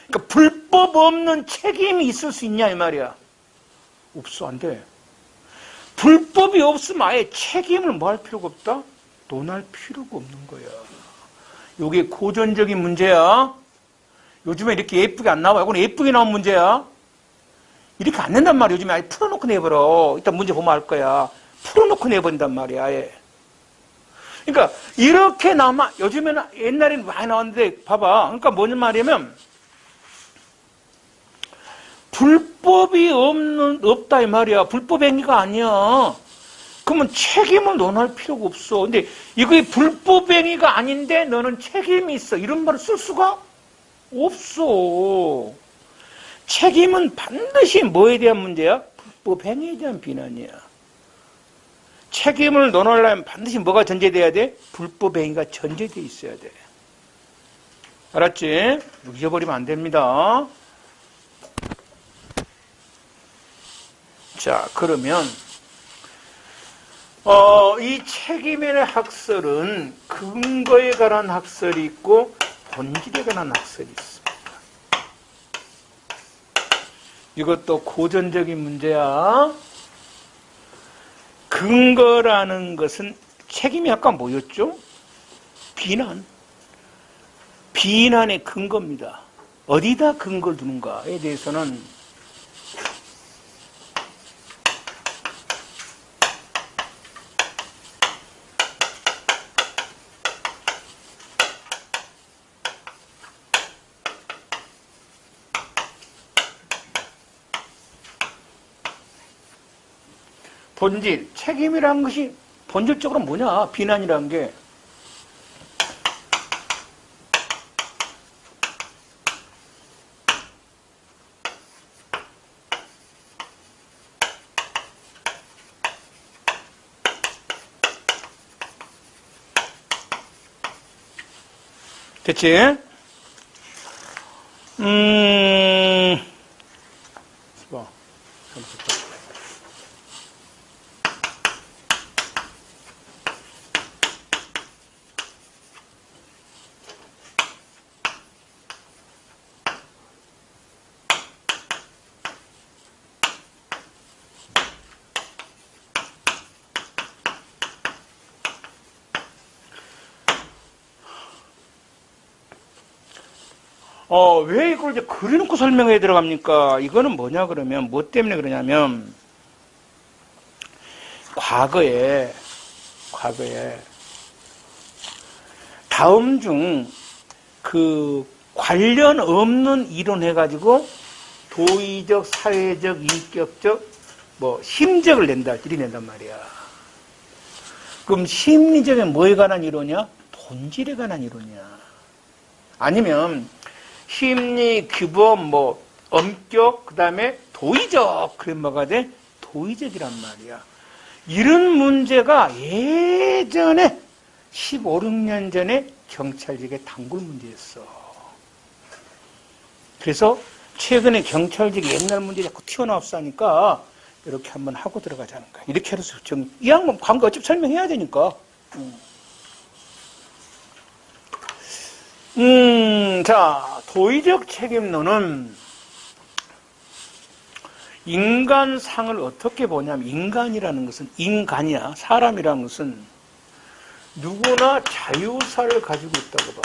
그러니까 불법 없는 책임이 있을 수 있냐 이 말이야. 없어. 안 돼. 불법이 없으면 아예 책임을 뭐 할 필요가 없다? 논할 필요가 없는 거야. 이게 고전적인 문제야. 요즘에 이렇게 예쁘게 안 나와. 이건 예쁘게 나온 문제야. 이렇게 안 낸단 말이야. 요즘에 아예 풀어놓고 내버려. 이따 문제 보면 알 거야. 풀어놓고 내버린단 말이야. 아예. 그러니까 이렇게 요즘에는 옛날에는 많이 나왔는데 봐봐. 그러니까 뭐냐 말이냐면 불법이 없다 이 말이야. 불법 행위가 아니야. 그러면 책임을 논할 필요가 없어. 근데 이게 불법 행위가 아닌데 너는 책임이 있어. 이런 말을 쓸 수가 없어. 책임은 반드시 뭐에 대한 문제야? 불법 행위에 대한 비난이야. 책임을 논하려면 반드시 뭐가 전제돼야 돼? 불법 행위가 전제돼 있어야 돼. 알았지? 잊어버리면 안 됩니다. 자, 그러면 이 책임의 학설은 근거에 관한 학설이 있고 본질에 관한 학설이 있습니다. 이것도 고전적인 문제야. 근거라는 것은 책임이 아까 뭐였죠? 비난의 근거입니다. 어디다 근거를 두는가에 대해서는 본질, 책임이라는 것이 본질적으로 뭐냐? 비난이라는 게. 됐지? 뭐. 왜 이걸 이제 그려놓고 설명해 들어갑니까? 이거는 뭐냐 그러면, 뭐 때문에 그러냐면, 과거에, 다음 중 그 관련 없는 이론 해가지고 도의적, 사회적, 인격적, 뭐, 심적을 낸다, 들이낸단 말이야. 그럼 심리적인 뭐에 관한 이론이야? 본질에 관한 이론이야. 아니면, 심리, 규범, 뭐, 엄격, 그 다음에 도의적. 그럼 뭐가 돼? 도의적이란 말이야. 이런 문제가 예전에 15, 16년 전에 경찰직의 단골 문제였어. 그래서 최근에 경찰직이 옛날 문제 자꾸 튀어나왔으니까 이렇게 한번 하고 들어가자는 거야. 이렇게 해서 이 양반 광고 어차피 설명해야 되니까. 자, 도의적 책임론은 인간상을 어떻게 보냐면, 인간이라는 것은, 인간이야, 사람이라는 것은 누구나 자유사를 가지고 있다고 봐.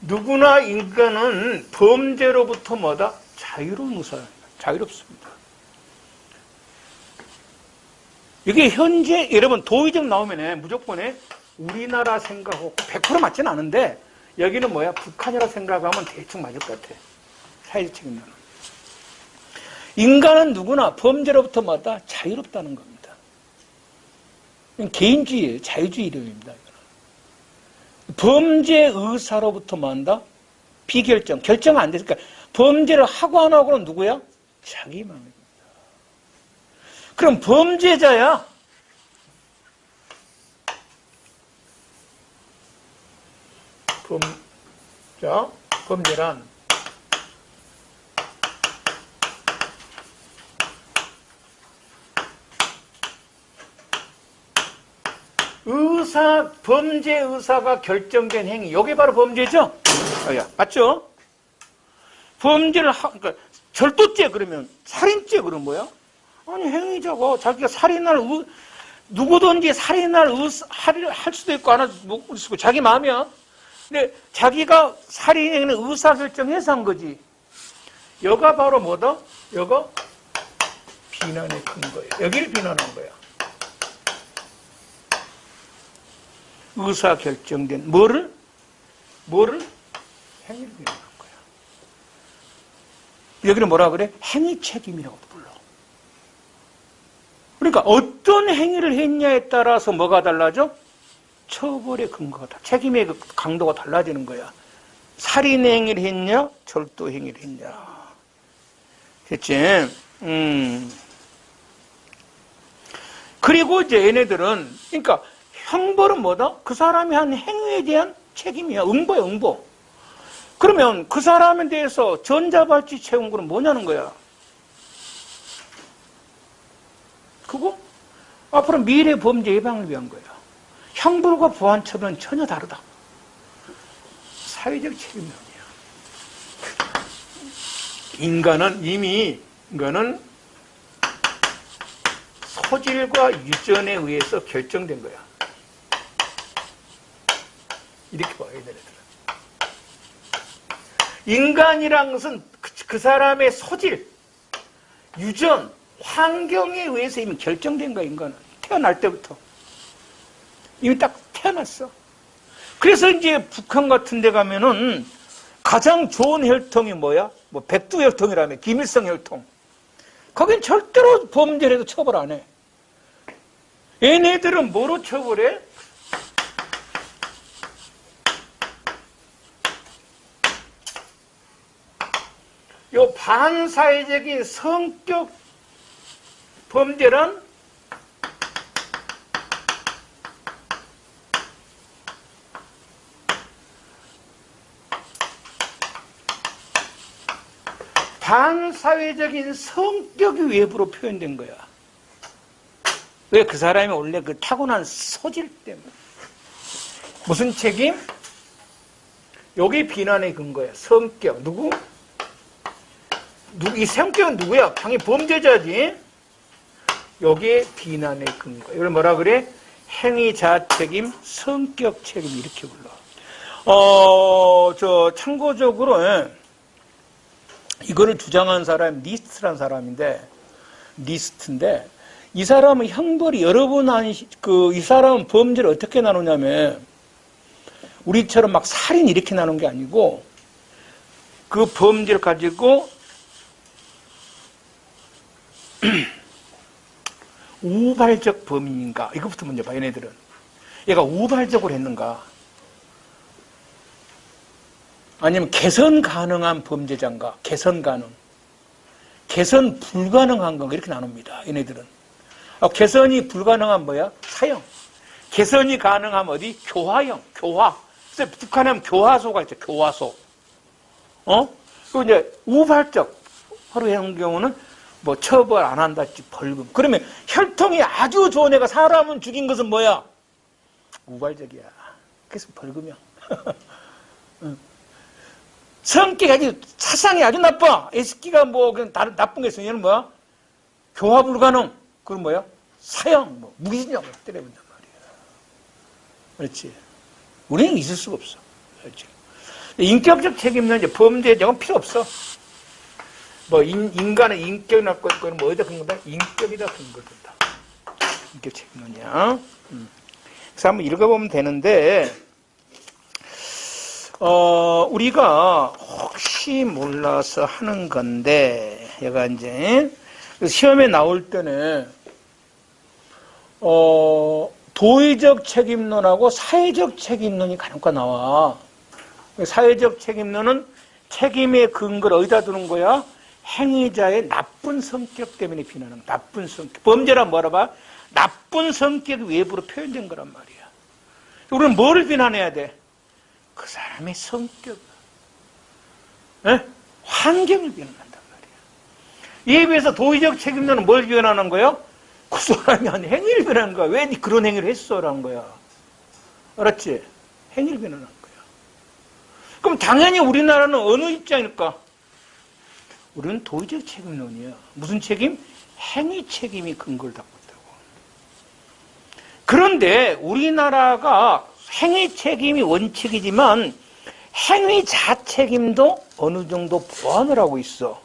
누구나 인간은 범죄로부터 뭐다? 자유로운 의사입니다. 자유롭습니다. 이게 현재 여러분 도의적 나오면 무조건 우리나라 생각하고 100% 맞지는 않은데 여기는 뭐야? 북한이라 생각하면 대충 맞을 것 같아. 사회적 책임론은. 인간은 누구나 범죄로부터 뭐다? 자유롭다는 겁니다. 개인주의예요. 자유주의 이론입니다. 범죄 의사로부터 뭐한다? 비결정. 결정 안 됐으니까 범죄를 하고 안 하고는 누구야? 자기 마음입니다. 그럼 범죄자야. 범죄란 범죄 의사가 결정된 행위. 이게 바로 범죄죠? 맞죠? 범죄를 그러니까 절도죄 그러면 살인죄 그러면 뭐야? 아니 행위자가 자기가 살인할 누구든지 살인할 할 수도 있고 안 할 수도 있고 자기 마음이야. 근데 자기가 살인행위는 의사결정해서 한 거지. 여가 바로 뭐다? 여가 비난의 근거예요. 여기를 비난한 거야. 의사결정된 뭐를? 행위를 비난한 거야. 여기는 뭐라 그래? 행위책임이라고 불러. 그러니까 어떤 행위를 했냐에 따라서 뭐가 달라져? 처벌의 근거가 다 책임의 강도가 달라지는 거야. 살인 행위를 했냐, 절도 행위를 했냐. 됐지? 그리고 이제 얘네들은 그러니까 형벌은 뭐다? 그 사람이 한 행위에 대한 책임이야. 응보야, 응보. 그러면 그 사람에 대해서 전자발찌 채운 거는 뭐냐는 거야. 그거 앞으로 미래 범죄 예방을 위한 거야. 형벌과 보완처벌은 전혀 다르다. 사회적 책임론이야. 인간은 소질과 유전에 의해서 결정된 거야. 이렇게 봐야 돼. 인간이란 것은 그 사람의 소질, 유전, 환경에 의해서 이미 결정된 거야. 인간은 태어날 때부터 이미 딱 태어났어. 그래서 이제 북한 같은 데 가면은 가장 좋은 혈통이 뭐야? 뭐 백두 혈통이라며, 김일성 혈통. 거긴 절대로 범죄를 해도 처벌 안 해. 얘네들은 뭐로 처벌해? 요 반사회적인 성격 범죄란 반사회적인 성격이 외부로 표현된 거야. 왜? 그 사람이 원래 그 타고난 소질 때문에. 무슨 책임? 여기 비난의 근거야. 성격. 누구? 이 성격은 누구야? 당연히 범죄자지. 여기에 비난의 근거. 이걸 뭐라 그래? 행위자 책임, 성격 책임 이렇게 불러. 참고적으로 이거를 주장한 사람이 니스트란 사람인데, 니스트인데, 이 사람은 형벌이 여러 번 이 사람은 범죄를 어떻게 나누냐면, 우리처럼 막 살인 이렇게 나눈 게 아니고, 그 범죄를 가지고, 우발적 범인인가? 이것부터 먼저 봐, 얘네들은. 얘가 우발적으로 했는가? 아니면 개선 가능한 범죄자인가? 개선 가능. 개선 불가능한 건가? 이렇게 나눕니다. 얘네들은. 개선이 불가능한 뭐야? 사형. 개선이 가능한 어디? 교화형. 교화. 그래서 북한에 하면 교화소가 있죠. 교화소. 그리고 이제 우발적. 하루 하는 경우는 뭐 처벌 안 한다. 벌금. 그러면 혈통이 아주 좋은 애가 사람은 죽인 것은 뭐야? 우발적이야. 그래서 벌금이야. 성격이 아주, 사상이 아주 나빠. 애스키가 뭐, 그냥 나쁜 게 있으면 얘는 뭐야? 교화 불가능. 그건 뭐야? 사형, 뭐, 무기징역 때려본단 말이야. 그렇지. 우리는 있을 수가 없어. 그렇지. 인격적 책임은 이제 범죄자는 필요 없어. 뭐, 인간의 인격이나 거는 뭐, 어디다 근거다? 인격이다 근거된다. 인격 책임론이야. 그래서 한번 읽어보면 되는데, 우리가 혹시 몰라서 하는 건데, 얘가 이제, 시험에 나올 때는, 도의적 책임론하고 사회적 책임론이 간혹가 나와. 사회적 책임론은 책임의 근거를 어디다 두는 거야? 행위자의 나쁜 성격 때문에 비난하는 거야. 나쁜 성격. 범죄란 뭐라 봐? 나쁜 성격이 외부로 표현된 거란 말이야. 우리는 뭐를 비난해야 돼? 그 사람의 성격, 환경을 비난한단 말이야. 이에 비해서 도의적 책임론은 뭘 비난하는 거예요? 그 사람이 한 행위를 비난하는 거야. 왜 그런 행위를 했어? 라는 거야. 알았지? 행위를 비난하는 거야. 그럼 당연히 우리나라는 어느 입장일까? 우리는 도의적 책임론이야. 무슨 책임? 행위 책임이 근거를 갖고 있다고. 그런데 우리나라가 행위 책임이 원칙이지만 행위자 책임도 어느 정도 보완을 하고 있어.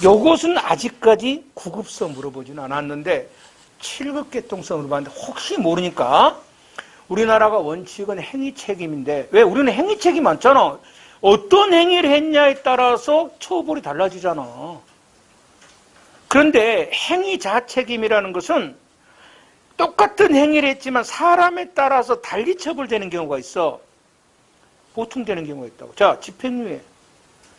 요것은 아직까지 구급서 물어보지는 않았는데 7급 개통서 물어봤는데 혹시 모르니까 우리나라가 원칙은 행위 책임인데 왜? 우리는 행위 책임 많잖아. 어떤 행위를 했냐에 따라서 처벌이 달라지잖아. 그런데 행위자 책임이라는 것은 똑같은 행위를 했지만 사람에 따라서 달리 처벌되는 경우가 있어. 보통 되는 경우가 있다고. 자, 집행유예,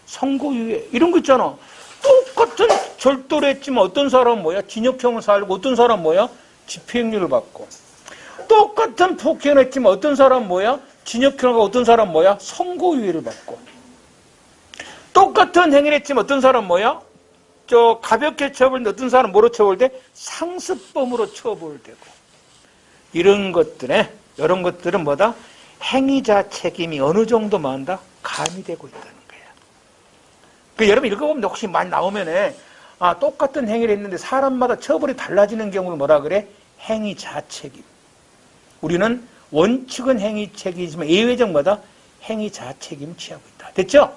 선고유예 이런 거 있잖아. 똑같은 절도를 했지만 어떤 사람은 뭐야? 징역형을 살고 어떤 사람은 뭐야? 집행유예를 받고. 똑같은 폭행을 했지만 어떤 사람은 뭐야? 징역형을 하고 어떤 사람은 뭐야? 선고유예를 받고. 똑같은 행위를 했지만 어떤 사람은 뭐야? 가볍게 처벌인데 어떤 사람은 뭐로 처벌돼? 상습범으로 처벌되고. 이런 것들은 뭐다? 행위자 책임이 어느 정도 많다? 가미되고 있다는 거야. 여러분 읽어보면 혹시 많이 나오면 똑같은 행위를 했는데 사람마다 처벌이 달라지는 경우를 뭐라 그래? 행위자 책임. 우리는 원칙은 행위 책임이지만 예외적마다 행위자 책임을 취하고 있다. 됐죠?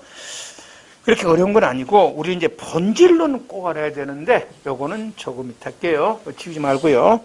그렇게 어려운 건 아니고 우리 이제 본질론은 꼭 알아야 되는데 요거는 조금 이따 할게요. 치우지 말고요.